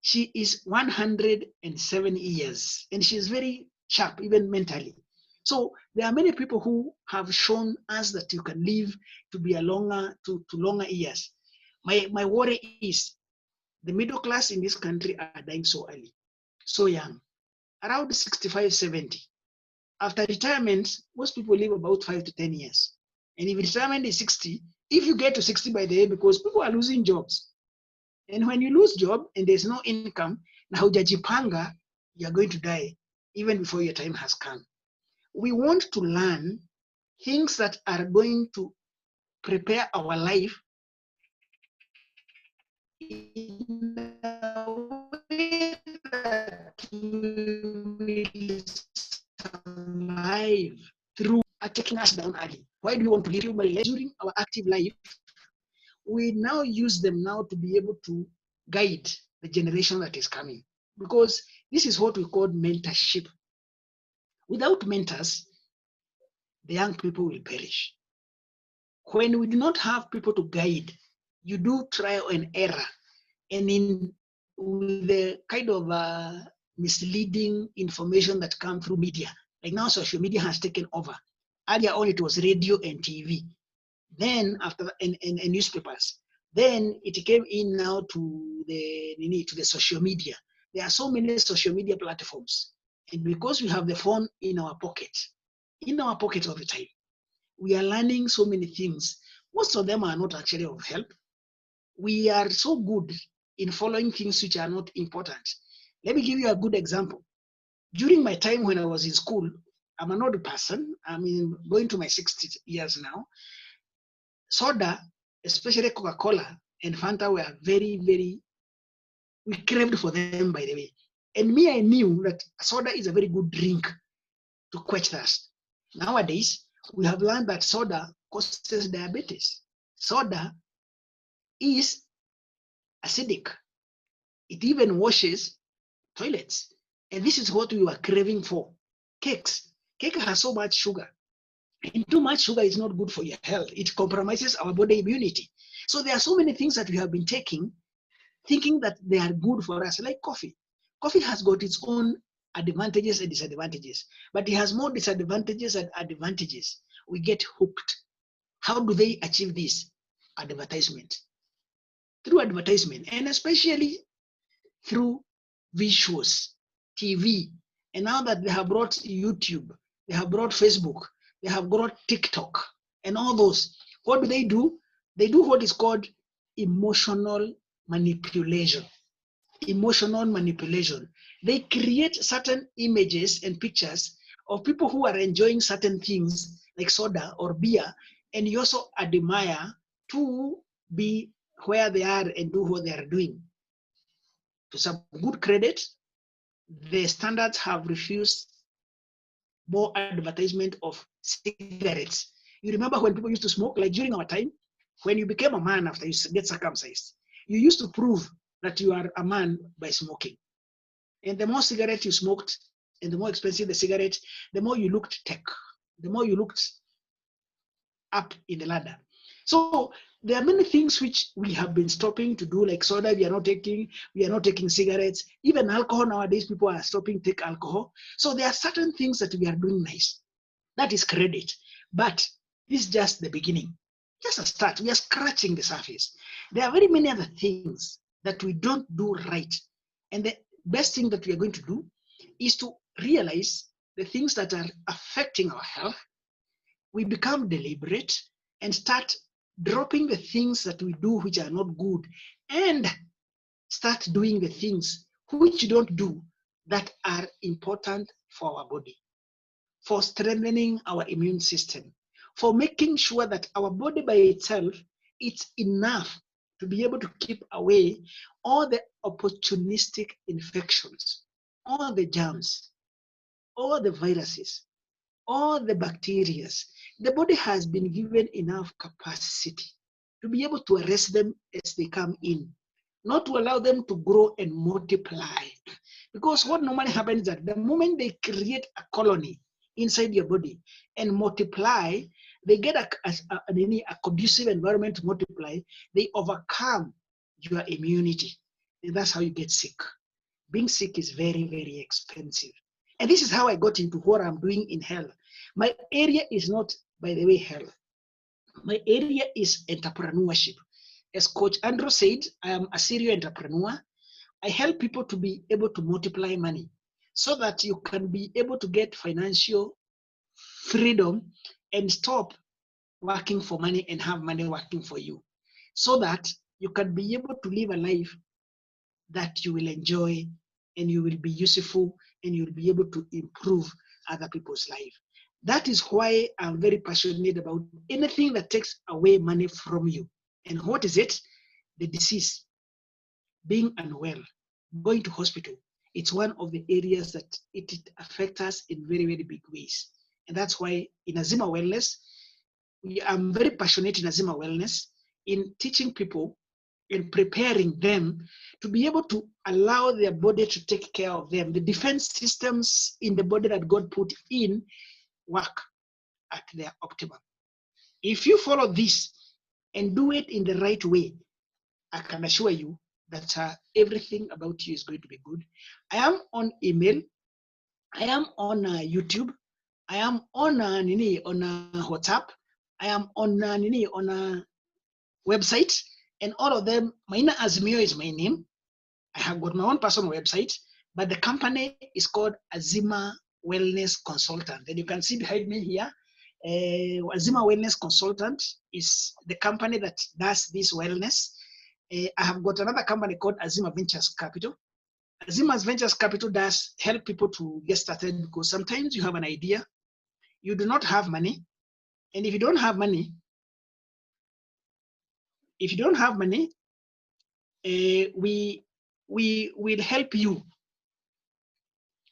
She is 107 years and she is very sharp, even mentally. So there are many people who have shown us that you can live to be a longer years. My worry is the middle class in this country are dying so early, so young, around 65, 70. After retirement, most people live about 5 to 10 years. And if retirement is 60, if you get to 60 by the way, because people are losing jobs. And when you lose job and there's no income, na hujajipanga, you're going to die even before your time has come. We want to learn things that are going to prepare our life in a way that we will survive through taking us down early. Why do we want to live during our active life? We now use them now to be able to guide the generation that is coming, because this is what we call mentorship. Without mentors, the young people will perish. When we do not have people to guide, you do trial and error, and in with the kind of misleading information that comes through media. Like now, social media has taken over. Earlier on, it was radio and TV. Then after and newspapers. Then it came in now to the social media. There are so many social media platforms, and because we have the phone in our pocket all the time, we are learning so many things. Most of them are not actually of help. We are so good in following things which are not important. Let me give you a good example. During my time when I was in school, I'm an old person. I'm going to my 60 years now. Soda, especially Coca-Cola and Fanta, were very, very, we craved for them, by the way. And me, I knew that soda is a very good drink to quench thirst. Nowadays, we have learned that soda causes diabetes. Soda is acidic. It even washes toilets. And this is what we were craving for. Cakes. Cake has so much sugar. And too much sugar is not good for your health. It compromises our body immunity. So there are so many things that we have been taking, thinking that they are good for us, like coffee. Coffee has got its own advantages and disadvantages, but it has more disadvantages and advantages. We get hooked. How do they achieve this? Advertisement. Through advertisement, and especially through visuals, TV. And now that they have brought YouTube, they have brought Facebook, they have brought TikTok, and all those, what do? They do what is called emotional manipulation. Emotional manipulation. They create certain images and pictures of people who are enjoying certain things like soda or beer, and you also admire to be where they are and do what they are doing. To some good credit, the standards have refused more advertisement of cigarettes. You remember when people used to smoke, like during our time, when you became a man after you get circumcised, you used to prove that you are a man by smoking. And the more cigarette you smoked, and the more expensive the cigarette, the more you looked tech, the more you looked up in the ladder. So there are many things which we have been stopping to do, like soda, we are not taking cigarettes. Even alcohol nowadays, people are stopping to take alcohol. So there are certain things that we are doing nice. That is credit. But this is just the beginning. Just a start. We are scratching the surface. There are very many other things that we don't do right. And the best thing that we are going to do is to realize the things that are affecting our health. We become deliberate and start dropping the things that we do which are not good and start doing the things which you don't do that are important for our body, for strengthening our immune system, for making sure that our body by itself it's enough to be able to keep away all the opportunistic infections, all the germs, all the viruses, all the bacteria. The body has been given enough capacity to be able to arrest them as they come in, not to allow them to grow and multiply. Because what normally happens is that the moment they create a colony inside your body and multiply, they get a conducive environment to multiply, they overcome your immunity. And that's how you get sick. Being sick is very, very expensive. And this is how I got into what I'm doing in health. My area is not, by the way, health. My area is entrepreneurship. As Coach Andrew said, I am a serial entrepreneur. I help people to be able to multiply money so that you can be able to get financial freedom and stop working for money and have money working for you, so that you can be able to live a life that you will enjoy and you will be useful and you'll be able to improve other people's life. That is why I'm very passionate about anything that takes away money from you. And what is it? The disease, being unwell, going to hospital. It's one of the areas that it affects us in very, very big ways. And that's why in Azimio Wellness, I'm very passionate in Azimio Wellness in teaching people and preparing them to be able to allow their body to take care of them. The defense systems in the body that God put in work at their optimum. If you follow this and do it in the right way, I can assure you that everything about you is going to be good. I am on email. I am on YouTube. I am on WhatsApp. I am on a website, and all of them. Maina Azimio is my name. I have got my own personal website, but the company is called Azimio Wellness Consultant. And you can see behind me here, Azimio Wellness Consultant is the company that does this wellness. I have got another company called Azimio Ventures Capital. Azimio Ventures Capital does help people to get started, because sometimes you have an idea, you do not have money, and if you don't have money, we will help you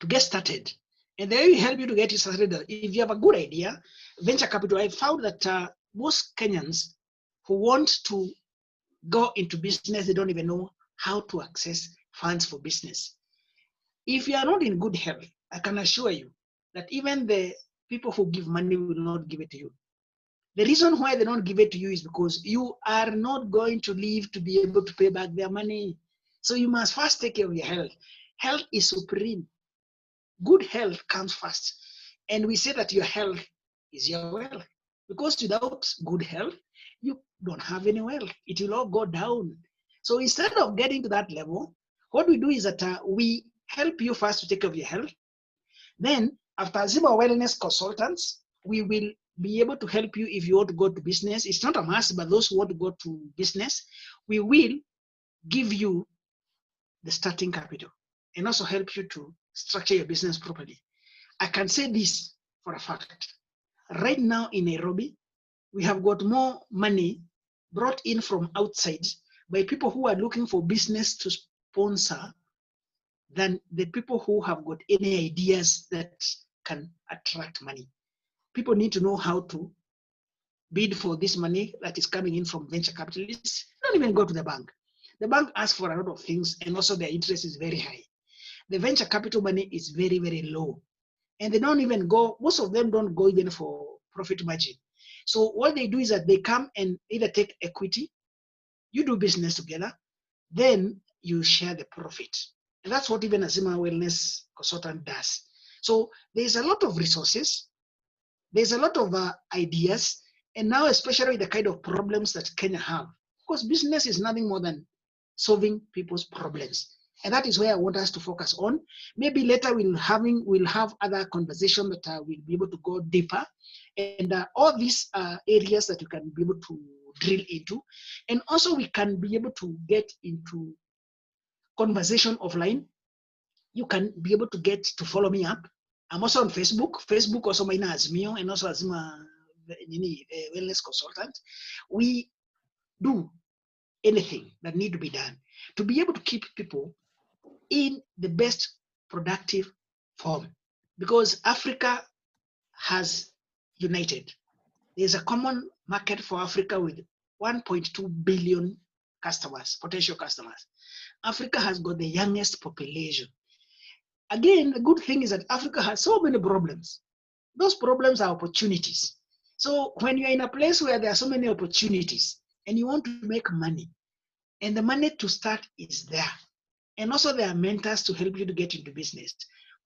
to get started. And then we help you to get started. If you have a good idea, venture capital, I found that most Kenyans who want to go into business, they don't even know how to access funds for business. If you are not in good health, I can assure you that even the people who give money will not give it to you. The reason why they don't give it to you is because you are not going to live to be able to pay back their money. So you must first take care of your health. Health is supreme. Good health comes first. And we say that your health is your wealth. Because without good health, you don't have any wealth. It will all go down. So instead of getting to that level, what we do is that we help you first to take care of your health. Then, after Azimio Wellness Consultants, we will be able to help you if you want to go to business. It's not a must, but those who want to go to business, we will give you the starting capital and also help you to structure your business properly. I can say this for a fact. Right now in Nairobi, we have got more money brought in from outside by people who are looking for business to sponsor than the people who have got any ideas that can attract money. People need to know how to bid for this money that is coming in from venture capitalists. Don't even go to the bank. The bank asks for a lot of things, and also their interest is very high. The venture capital money is very, very low. And they don't even go, most of them don't go even for profit margin. So what they do is that they come and either take equity, you do business together, then you share the profit. And that's what even Azimio Wellness Consultant does. So there's a lot of resources, there's a lot of ideas, and now especially the kind of problems that Kenya have. Because business is nothing more than solving people's problems. And that is where I want us to focus on. Maybe later we'll have other conversation that we'll be able to go deeper. And all these areas that you can be able to drill into. And also we can be able to get into conversation offline. You can be able to get to follow me up. I'm also on Facebook also Maina Azimio, and also Azima wellness consultant. We do anything that need to be done to be able to keep people in the best productive form, because Africa has united. There's a common market for Africa with 1.2 billion customers, potential customers. Africa has got the youngest population. Again, the good thing is that Africa has so many problems. Those problems are opportunities. So when you're in a place where there are so many opportunities and you want to make money, and the money to start is there, and also there are mentors to help you to get into business,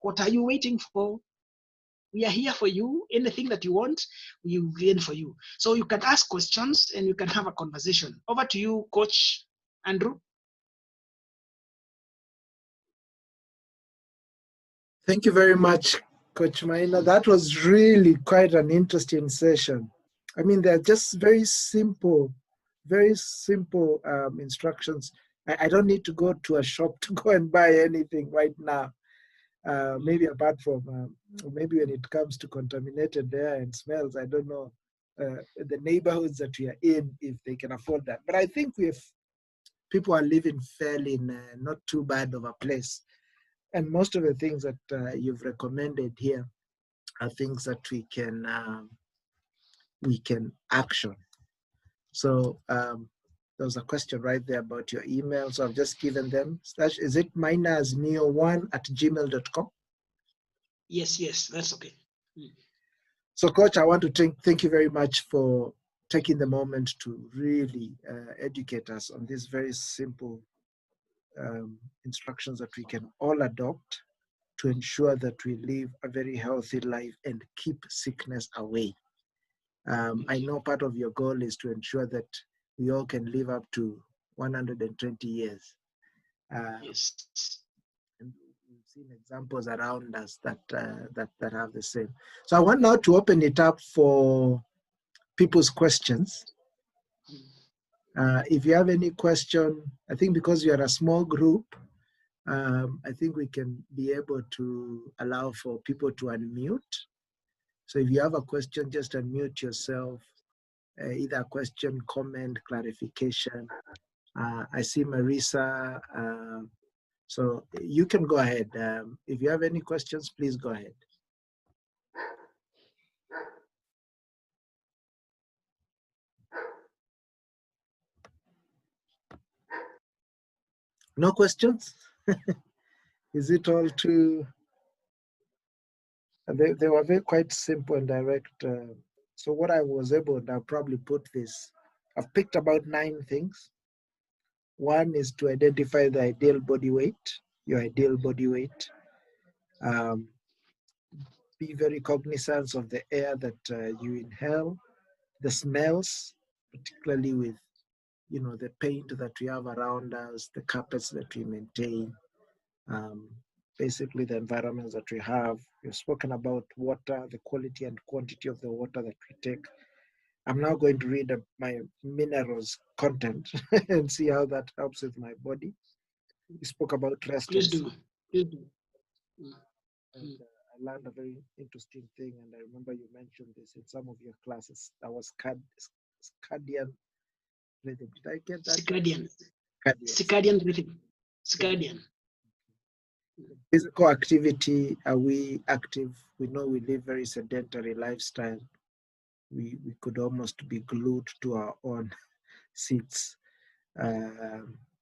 what are you waiting for? We are here for you. Anything that you want, we'll be for you. So you can ask questions and you can have a conversation. Over to you, Coach Andrew. Thank you very much, Coach Maina. That was really quite an interesting session. I mean, they're just very simple instructions. I don't need to go to a shop to go and buy anything right now. Maybe apart from, maybe when it comes to contaminated air and smells, I don't know the neighborhoods that we are in, if they can afford that. But I think people are living fairly in not too bad of a place. And most of the things that you've recommended here are things that we can action. So there was a question right there about your email. So I've just given them. Is it mainasneo1@gmail.com? Yes, that's okay. So, Coach, I want to thank you very much for taking the moment to really educate us on these very simple instructions that we can all adopt to ensure that we live a very healthy life and keep sickness away. I know part of your goal is to ensure that we all can live up to 120 years. Yes. And we've seen examples around us that have the same. So I want now to open it up for people's questions. If you have any question, I think because you are a small group, I think we can be able to allow for people to unmute. So if you have a question, just unmute yourself, either a question, comment, clarification. I see Marisa. So you can go ahead. If you have any questions, please go ahead. No questions? Is it all too... They were quite simple and direct. So what I was able, and I'll probably put this, I've picked about 9 things. One is to identify the ideal body weight, your ideal body weight. Be very cognizant of the air that you inhale, the smells, particularly with, the paint that we have around us, the carpets that we maintain, basically the environments that we have. We've spoken about water, the quality and quantity of the water that we take. I'm now going to read my minerals content and see how that helps with my body. We spoke about rest. Please do. And I learned a very interesting thing, and I remember you mentioned this in some of your classes. That was circadian rhythm. Did I get that? Circadian rhythm. Circadian. Physical activity. Are we active? We know we live very sedentary lifestyle. We could almost be glued to our own seats.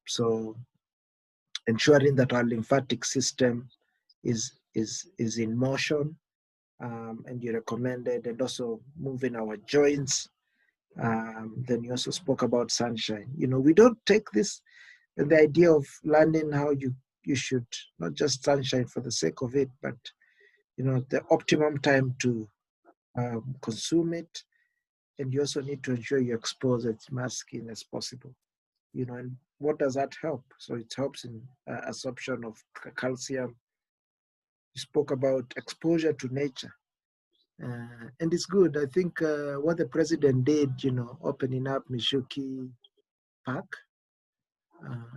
So ensuring that our lymphatic system is in motion, and you recommended, and also moving our joints. Then you also spoke about sunshine. We don't take this, the idea of learning how you should, not just sunshine for the sake of it, but the optimum time to consume it. And you also need to ensure you expose as much skin as possible. And what does that help? So it helps in absorption of calcium. You spoke about exposure to nature. And it's good. I think what the president did, opening up Mishuki Park,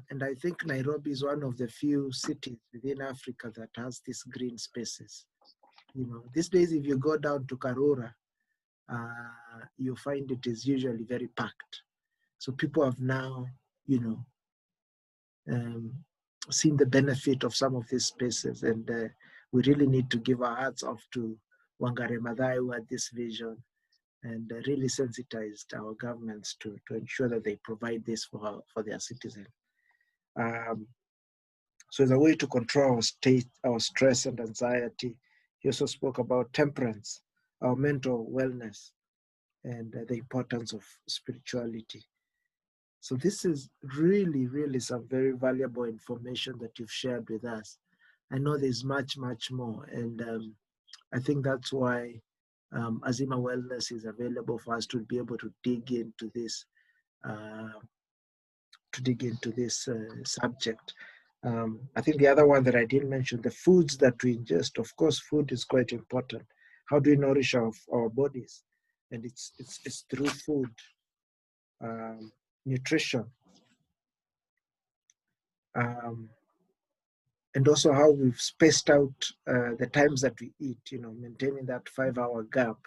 and I think Nairobi is one of the few cities within Africa that has these green spaces. These days, if you go down to Karura, you find it is usually very packed. So people have now, seen the benefit of some of these spaces, and we really need to give our hats off to Wangari Maathai, who had this vision and really sensitized our governments to ensure that they provide this for their citizens. So as a way to control our stress and anxiety, he also spoke about temperance, our mental wellness, and the importance of spirituality. So this is really, really some very valuable information that you've shared with us. I know there's much, much more. And I think that's why Azimio Wellness is available for us to be able to dig into this, subject. I think the other one that I didn't mention, the foods that we ingest. Of course, food is quite important. How do we nourish our bodies? And it's through food, nutrition, and also how we've spaced out the times that we eat, maintaining that 5-hour gap,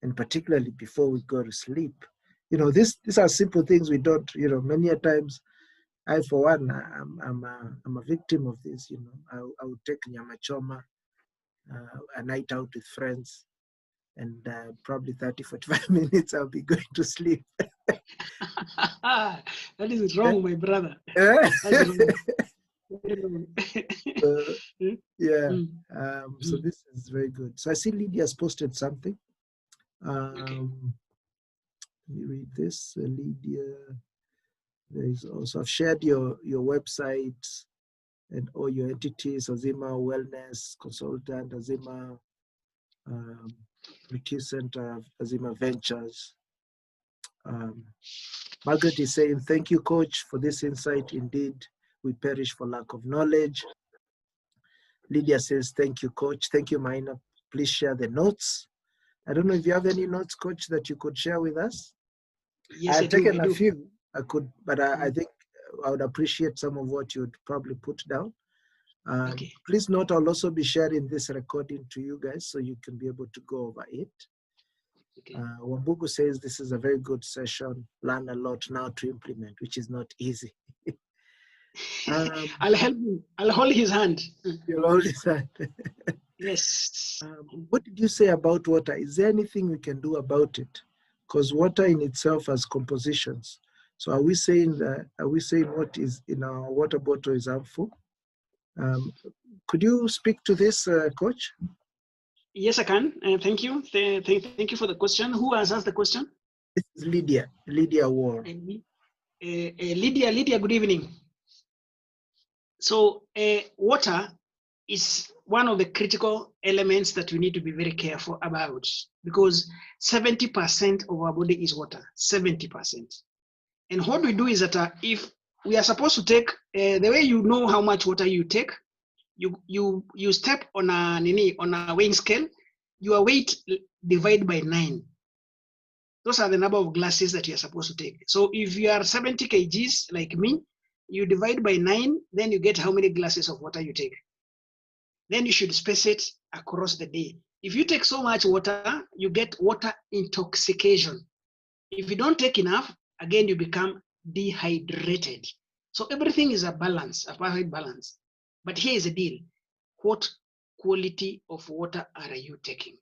and particularly before we go to sleep. These are simple things we don't, many a times, I, for one, I'm a victim of this, I would take nyama choma, a night out with friends, and probably 30, 45 minutes, I'll be going to sleep. That is wrong, my brother. That's wrong. Yeah. So this is very good. So I see Lydia's posted something. Okay. Let me read this. Lydia, there is also, I've shared your website and all your entities, Azimio Wellness Consultant, Azimio Retreat Center, Azimio Ventures. Margaret is saying, thank you, Coach, for this insight. Indeed, we perish for lack of knowledge. Lydia says, thank you, Coach. Thank you, Maina. Please share the notes. I don't know if you have any notes, Coach, that you could share with us. Yes, I've taken I a do. few. I could, but I think I would appreciate some of what you'd probably put down. Okay. Please note, I'll also be sharing this recording to you guys so you can be able to go over it. Okay. Wambugu says this is a very good session. Learn a lot now to implement, which is not easy. I'll help him. I'll hold his hand. You'll hold his hand. Yes. What did you say about water? Is there anything we can do about it? Because water in itself has compositions. So are we saying what is in our water bottle is harmful? Could you speak to this, Coach? Yes, I can. Thank you. Thank you for the question. Who has asked the question? This is Lydia Ward. Lydia, good evening. So water is one of the critical elements that we need to be very careful about, because 70% of our body is water, 70%. And what we do is that if we are supposed to take, the way you know how much water you take, you step on a weighing scale, your weight divide by 9. Those are the number of glasses that you are supposed to take. So if you are 70 kgs like me, you divide by 9, then you get how many glasses of water you take. Then you should space it across the day. If you take so much water, you get water intoxication. If you don't take enough, again, you become dehydrated. So everything is a balance, a perfect balance. But here is the deal. What quality of water are you taking?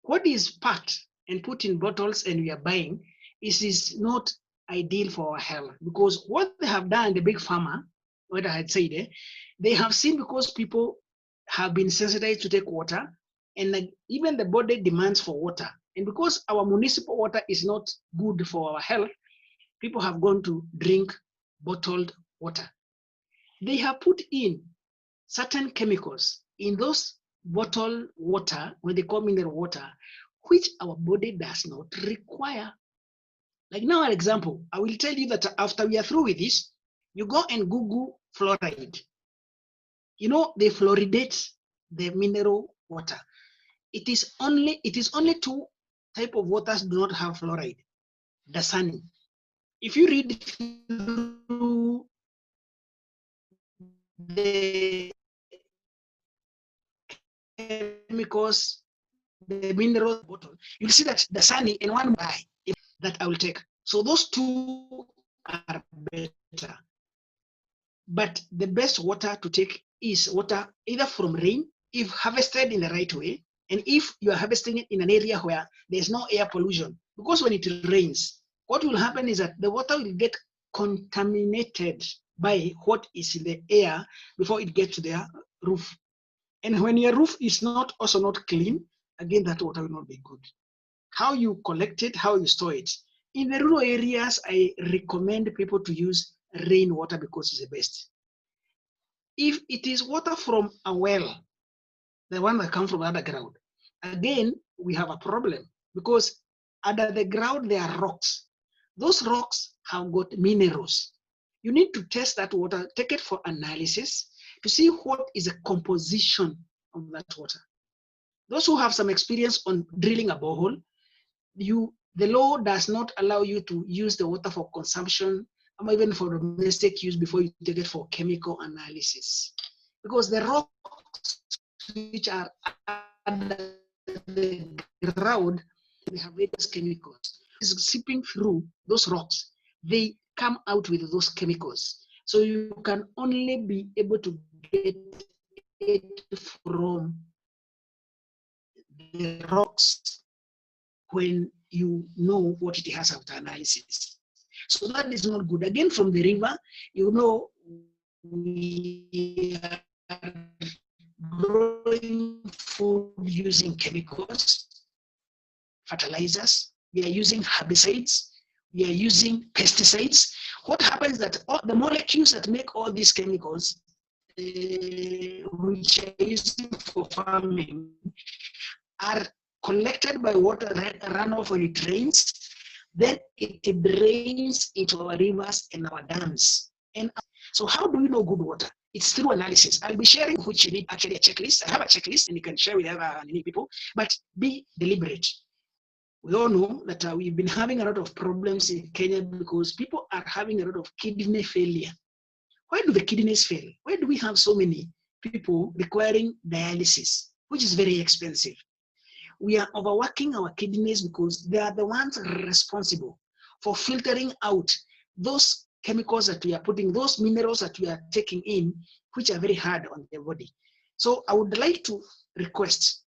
What is packed and put in bottles and we are buying is not ideal for our health, because what they have done, the big pharma, what I had said, they have seen, because people have been sensitized to take water, and even the body demands for water. And because our municipal water is not good for our health, people have gone to drink bottled water. They have put in certain chemicals in those bottled water, when they come in the water, which our body does not require. Like now, an example, I will tell you that after we are through with this, you go and Google fluoride. They fluoridate the mineral water. it is only two type of waters do not have fluoride. The sunny. If you read through the chemicals, the mineral bottle, you'll see that the sunny in one buy that I will take. So those two are better. But the best water to take is water either from rain, if harvested in the right way, and if you are harvesting it in an area where there's no air pollution. Because when it rains, what will happen is that the water will get contaminated by what is in the air before it gets to their roof. And when your roof is also not clean, again, that water will not be good. How you collect it, how you store it. In the rural areas, I recommend people to use rainwater because it's the best. If it is water from a well, the one that comes from underground, again, we have a problem because under the ground there are rocks. Those rocks have got minerals. You need to test that water, take it for analysis to see what is the composition of that water. Those who have some experience on drilling a borehole, the law does not allow you to use the water for consumption or even for domestic use before you take it for chemical analysis. Because the rocks which are under the ground, they have various chemicals. It's seeping through those rocks. They come out with those chemicals. So you can only be able to get it from the rocks when you know what it has after analysis. So that is not good. Again, from the river, you know, we are growing food using chemicals, fertilizers, we are using herbicides, we are using pesticides. What happens is that all the molecules that make all these chemicals, which are used for farming, are collected by water runoff when it rains, then it drains into our rivers and our dams. And so how do we know good water? It's through analysis. I'll be sharing which you need actually a checklist. I have a checklist and you can share with other people, but be deliberate. We all know that we've been having a lot of problems in Kenya because people are having a lot of kidney failure. Why do the kidneys fail? Why do we have so many people requiring dialysis, which is very expensive? We are overworking our kidneys because they are the ones responsible for filtering out those chemicals that we are putting, those minerals that we are taking in, which are very hard on the body. So I would like to request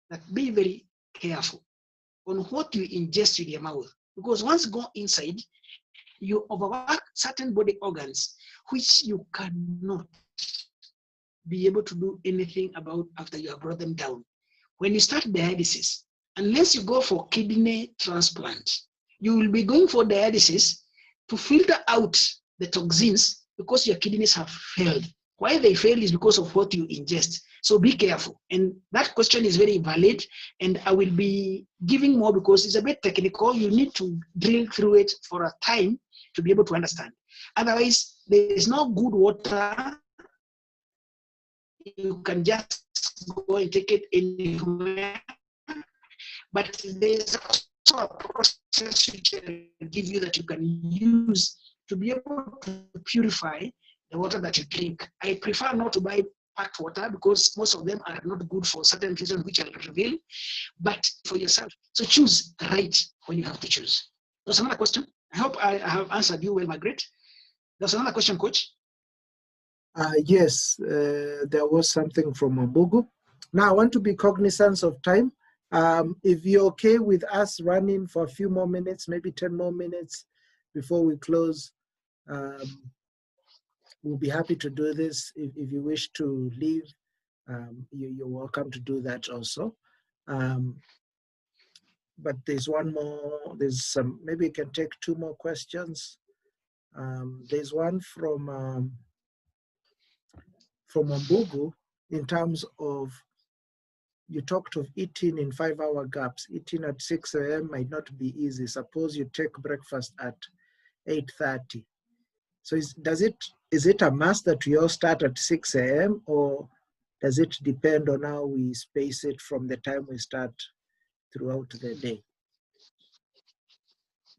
that be very careful on what you ingest with your mouth, because once you go inside, you overwork certain body organs, which you cannot be able to do anything about after you have brought them down. When you start dialysis, unless you go for kidney transplant, you will be going for dialysis to filter out the toxins because your kidneys have failed. Why they fail is because of what you ingest. So be careful. And that question is very valid. And I will be giving more because it's a bit technical. You need to drill through it for a time to be able to understand. Otherwise, there is no good water. You can just go and take it anywhere. But there's also a process which will give you that you can use to be able to purify the water that you drink. I prefer not to buy packed water because most of them are not good for certain reasons which I'll reveal, but for yourself. So choose right when you have to choose. There's another question. I hope I have answered you well, Margaret. There's another question, Coach. Yes, there was something from Mbugu. Now, I want to be cognizant of time. If you're okay with us running for a few more minutes, maybe 10 more minutes before we close, we'll be happy to do this. If you wish to leave, you're welcome to do that also. But there's one more, there's some, maybe you can take 2 more questions. There's one from Mbugu in terms of, you talked of eating in 5-hour gaps. Eating at 6 a.m. might not be easy. Suppose you take breakfast at 8:30. So is it a must that we all start at 6 a.m. or Does it depend on how we space it from the time we start throughout the day?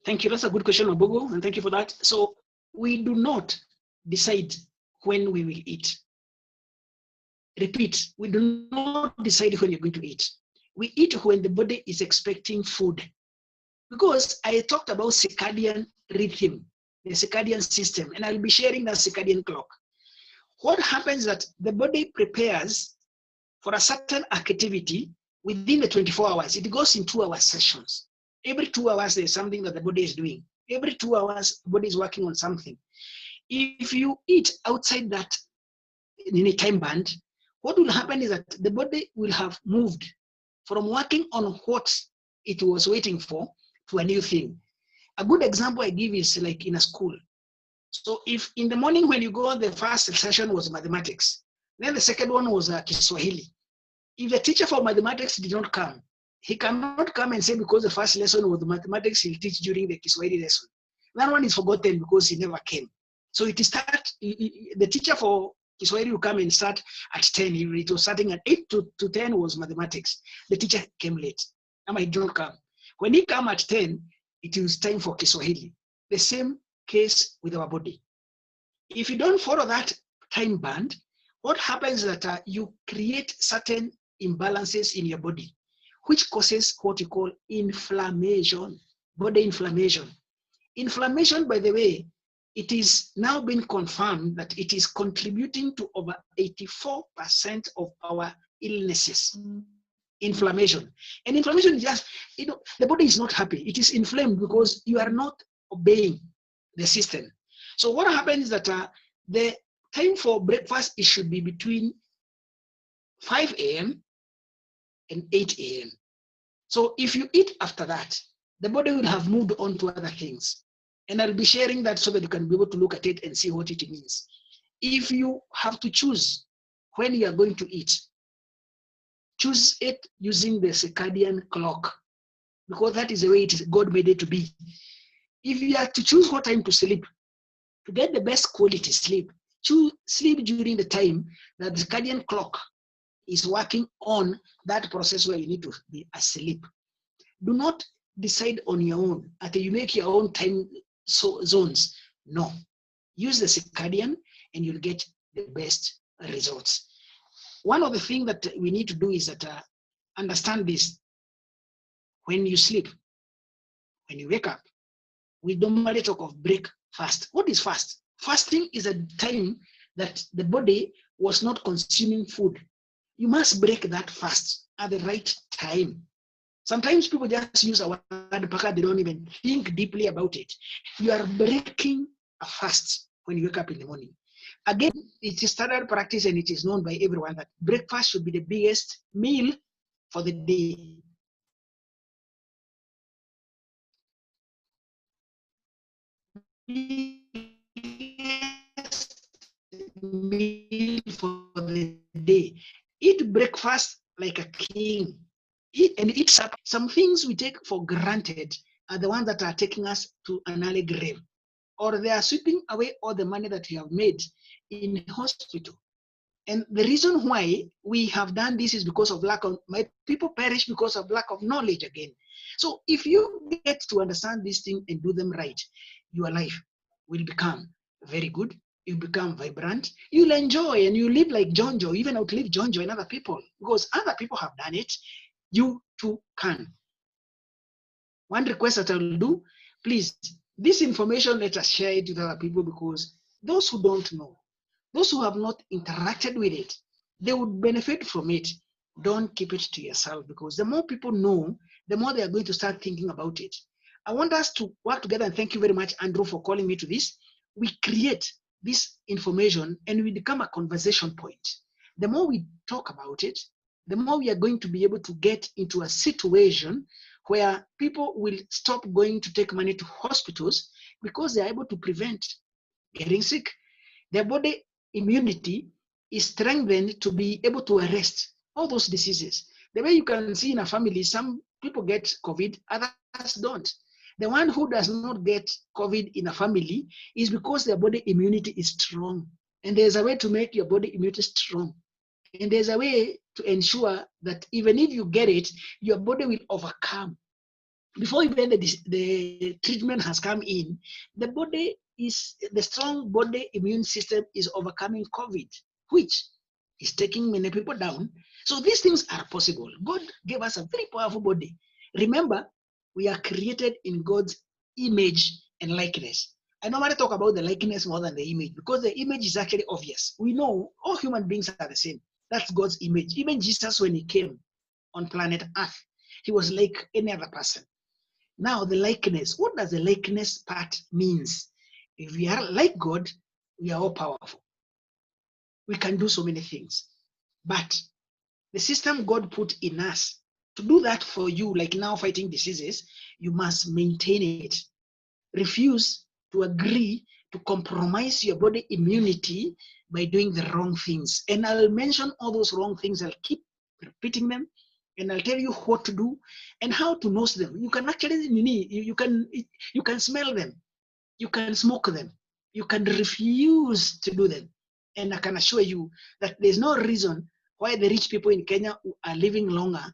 Thank you. That's a good question, Obogo, and thank you for that. So we do not decide when we will eat. Repeat, we do not decide when you're going to eat. We eat when the body is expecting food. Because I talked about circadian rhythm, the circadian system, and I'll be sharing that circadian clock. What happens is that the body prepares for a certain activity within the 24 hours. It goes in 2 hour sessions. Every 2 hours, there's something that the body is doing. Every 2 hours, the body is working on something. If you eat outside that in a time band, what will happen is that the body will have moved from working on what it was waiting for to a new thing. A good example I give is like in a school. So if in the morning when you go, the first session was mathematics, then the second one was Kiswahili. If the teacher for mathematics did not come, he cannot come and say because the first lesson was mathematics, he'll teach during the Kiswahili lesson. That one is forgotten because he never came. So it is the teacher for Kiswahili will come and start at 10. It was starting at 8 to 10 was mathematics. The teacher came late. Now he did not come. When he come at 10, it is time for Kiswahili. The same case with our body. If you don't follow that time band, what happens is that you create certain imbalances in your body, which causes what you call inflammation, body inflammation. Inflammation, by the way, it is now been confirmed that it is contributing to over 84% of our illnesses. Inflammation. And inflammation is just, the body is not happy. It is inflamed because you are not obeying the system. So what happens is that the time for breakfast, it should be between 5 a.m. and 8 a.m. So if you eat after that, the body will have moved on to other things. And I'll be sharing that so that you can be able to look at it and see what it means. If you have to choose when you are going to eat, choose it using the circadian clock, because that is the way it is God made it to be. If you have to choose what time to sleep, to get the best quality sleep, sleep during the time that the circadian clock is working on that process where you need to be asleep. Do not decide on your own until you make your own time zones. No, use the circadian and you'll get the best results. One of the things that we need to do is that understand this. When you sleep, when you wake up, we normally talk of break fast. What is fast? Fasting is a time that the body was not consuming food. You must break that fast at the right time. Sometimes people just use a word, they don't even think deeply about it. You are breaking a fast when you wake up in the morning. Again, it is standard practice and it is known by everyone that breakfast should be the biggest meal for the day. Meal for the day. Eat breakfast like a king. Eat supper. Some things we take for granted are the ones that are taking us to an early grave, or they are sweeping away all the money that we have made in hospital. And the reason why we have done this is because of lack of, my people perish because of lack of knowledge again. So if you get to understand these things and do them right, your life will become very good. You become vibrant. You'll enjoy and you live like Jonjo, even outlive Jonjo and other people, because other people have done it. You too can. One request that I will do, please, this information, let us share it with other people, because those who don't know, those who have not interacted with it, they would benefit from it. Don't keep it to yourself, because the more people know, the more they are going to start thinking about it. I want us to work together, and thank you very much, Andrew, for calling me to this. We create this information and we become a conversation point. The more we talk about it, the more we are going to be able to get into a situation where people will stop going to take money to hospitals because they are able to prevent getting sick. Their body immunity is strengthened to be able to arrest all those diseases. The way you can see in a family, some people get COVID, others don't. The one who does not get COVID in a family is because their body immunity is strong. And there's a way to make your body immunity strong. And there's a way to ensure that even if you get it, your body will overcome. Before even the treatment has come in, the strong body immune system is overcoming COVID, which is taking many people down. So these things are possible. God gave us a very powerful body. Remember, we are created in God's image and likeness. I normally talk about the likeness more than the image because the image is actually obvious. We know all human beings are the same. That's God's image. Even Jesus, when he came on planet Earth, he was like any other person. Now, the likeness. What does the likeness part means? If we are like God, we are all powerful. We can do so many things. But the system God put in us to do that for you, like now fighting diseases, you must maintain it. Refuse to agree to compromise your body immunity by doing the wrong things. And I'll mention all those wrong things. I'll keep repeating them, and I'll tell you what to do and how to nose them. You can actually, you can smell them, you can smoke them, you can refuse to do them. And I can assure you that there's no reason why the rich people in Kenya are living longer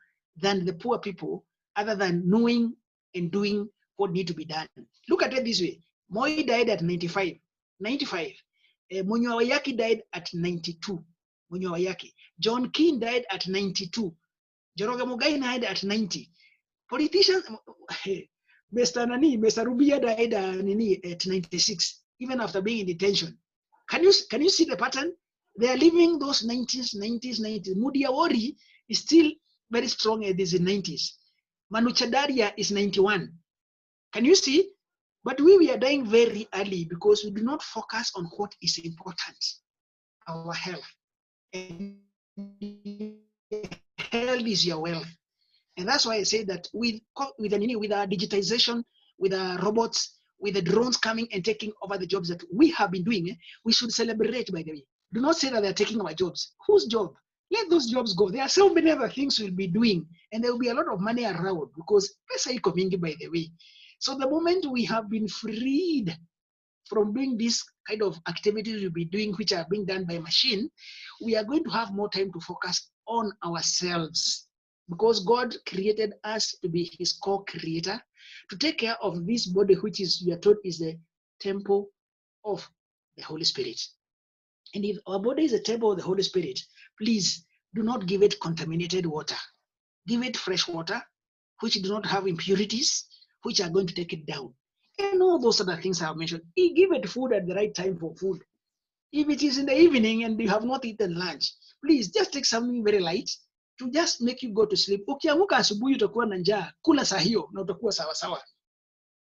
than the poor people, other than knowing and doing what need to be done. Look at it this way. Moi died at 95. Munyo Wayaki died at 92. Munyo Wayaki. John Keane died at 92. Joroge Mugai died at 90. Politicians, Mr. Rubia died at 96, even after being in detention. Can you see the pattern? They are living those 90s. Mudi Awori is still very strong at these 90s. Manu Chadaria is 91. Can you see? But we are dying very early because we do not focus on what is important, our health. And health is your wealth. And that's why I say that with our digitization, with our robots, with the drones coming and taking over the jobs that we have been doing, we should celebrate, by the way. Do not say that they're taking our jobs. Whose job? Let those jobs go. There are so many other things we'll be doing, and there will be a lot of money around because pesa iko mingi, by the way. So the moment we have been freed from doing this kind of activities we'll be doing, which are being done by machine, we are going to have more time to focus on ourselves, because God created us to be his co-creator, to take care of this body, which is, we are told, is the temple of the Holy Spirit. And if our body is a temple of the Holy Spirit, please do not give it contaminated water. Give it fresh water, which do not have impurities, which are going to take it down. And all those other things I have mentioned. Give it food at the right time for food. If it is in the evening and you have not eaten lunch, please just take something very light to just make you go to sleep. Ukiamuka asubuhi utakuwa na njaa, kula saa hiyo na utakuwa sawa sawa.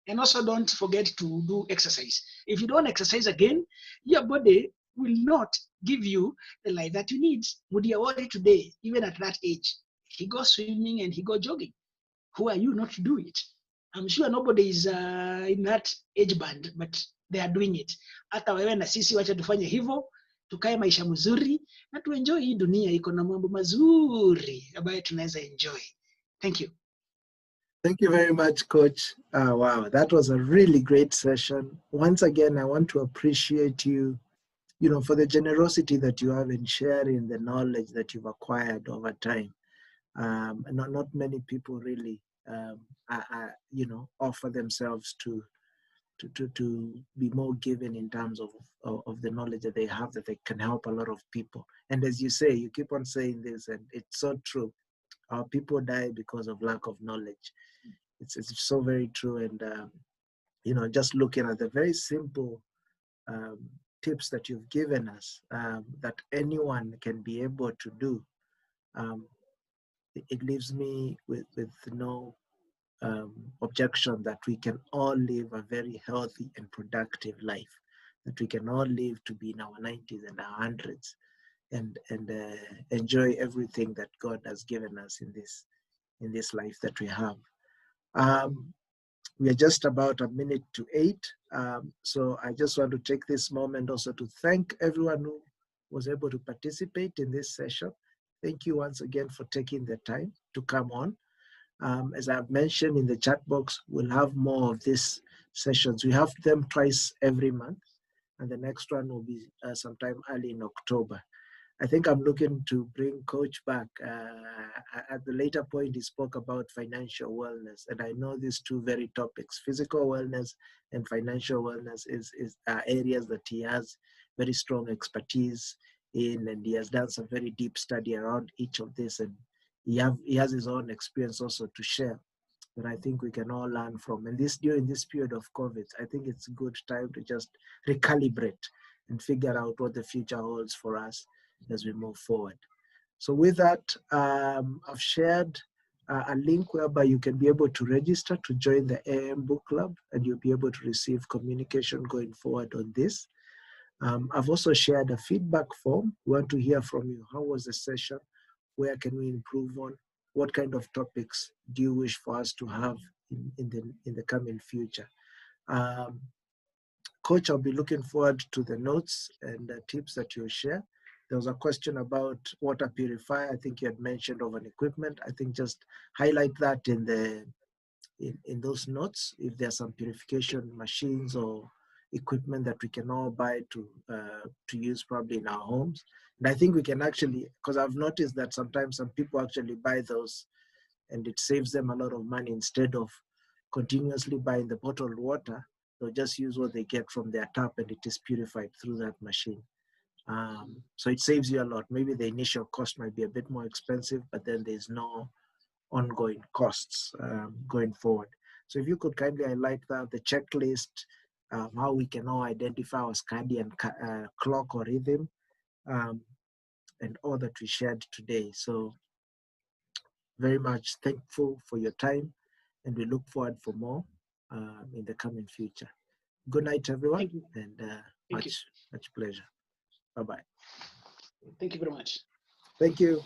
And also don't forget to do exercise. If you don't exercise again, your body will not give you the life that you need. Mudiawari today, even at that age, he goes swimming and he goes jogging. Who are you not to do it? I'm sure nobody is in that age band, but they are doing it. Hata wewe na sisi wacha tufanye hivyo, tukae maisha mzuri na tuenjoy hii dunia iko na mambo mazuri ambayo tunaweza enjoy. Thank you. Thank you very much, Coach. Wow, that was a really great session. Once again, I want to appreciate you, for the generosity that you have in sharing the knowledge that you've acquired over time. Not many people really, offer themselves to be more given in terms of the knowledge that they have, that they can help a lot of people. And as you say, you keep on saying this, and it's so true. Our people die because of lack of knowledge. It's so very true. And, just looking at the very simple tips that you've given us, that anyone can be able to do, it leaves me with no objection that we can all live a very healthy and productive life, that we can all live to be in our 90s and our 100s and enjoy everything that God has given us in this life that we have. We are just about 7:08. So I just want to take this moment also to thank everyone who was able to participate in this session. Thank you once again for taking the time to come on. As I've mentioned in the chat box, we'll have more of these sessions. We have them twice every month, and the next one will be sometime early in October. I think I'm looking to bring Coach back. At the later point, he spoke about financial wellness, and I know these two very topics, physical wellness and financial wellness, are areas that he has very strong expertise in, and he has done some very deep study around each of this, and he has his own experience also to share that I think we can all learn from. And during this period of COVID, I think it's a good time to just recalibrate and figure out what the future holds for us as we move forward. So with that, I've shared a link whereby you can be able to register to join the AM Book Club, and you'll be able to receive communication going forward on this. I've also shared a feedback form. We want to hear from you. How was the session? Where can we improve on? What kind of topics do you wish for us to have in the coming future? Coach, I'll be looking forward to the notes and the tips that you'll share. There was a question about water purifier. I think you had mentioned of an equipment. I think just highlight that in those notes, if there's some purification machines or equipment that we can all buy to use probably in our homes. And I think we can actually, because I've noticed that sometimes some people actually buy those and it saves them a lot of money. Instead of continuously buying the bottled water, they'll just use what they get from their tap and it is purified through that machine. So it saves you a lot. Maybe the initial cost might be a bit more expensive, but then there's no ongoing costs going forward. So if you could kindly highlight that, the checklist, how we can all identify our circadian clock or rhythm, and all that we shared today. So very much thankful for your time, and we look forward for more in the coming future. Good night, everyone, and much pleasure. Bye-bye. Thank you very much. Thank you.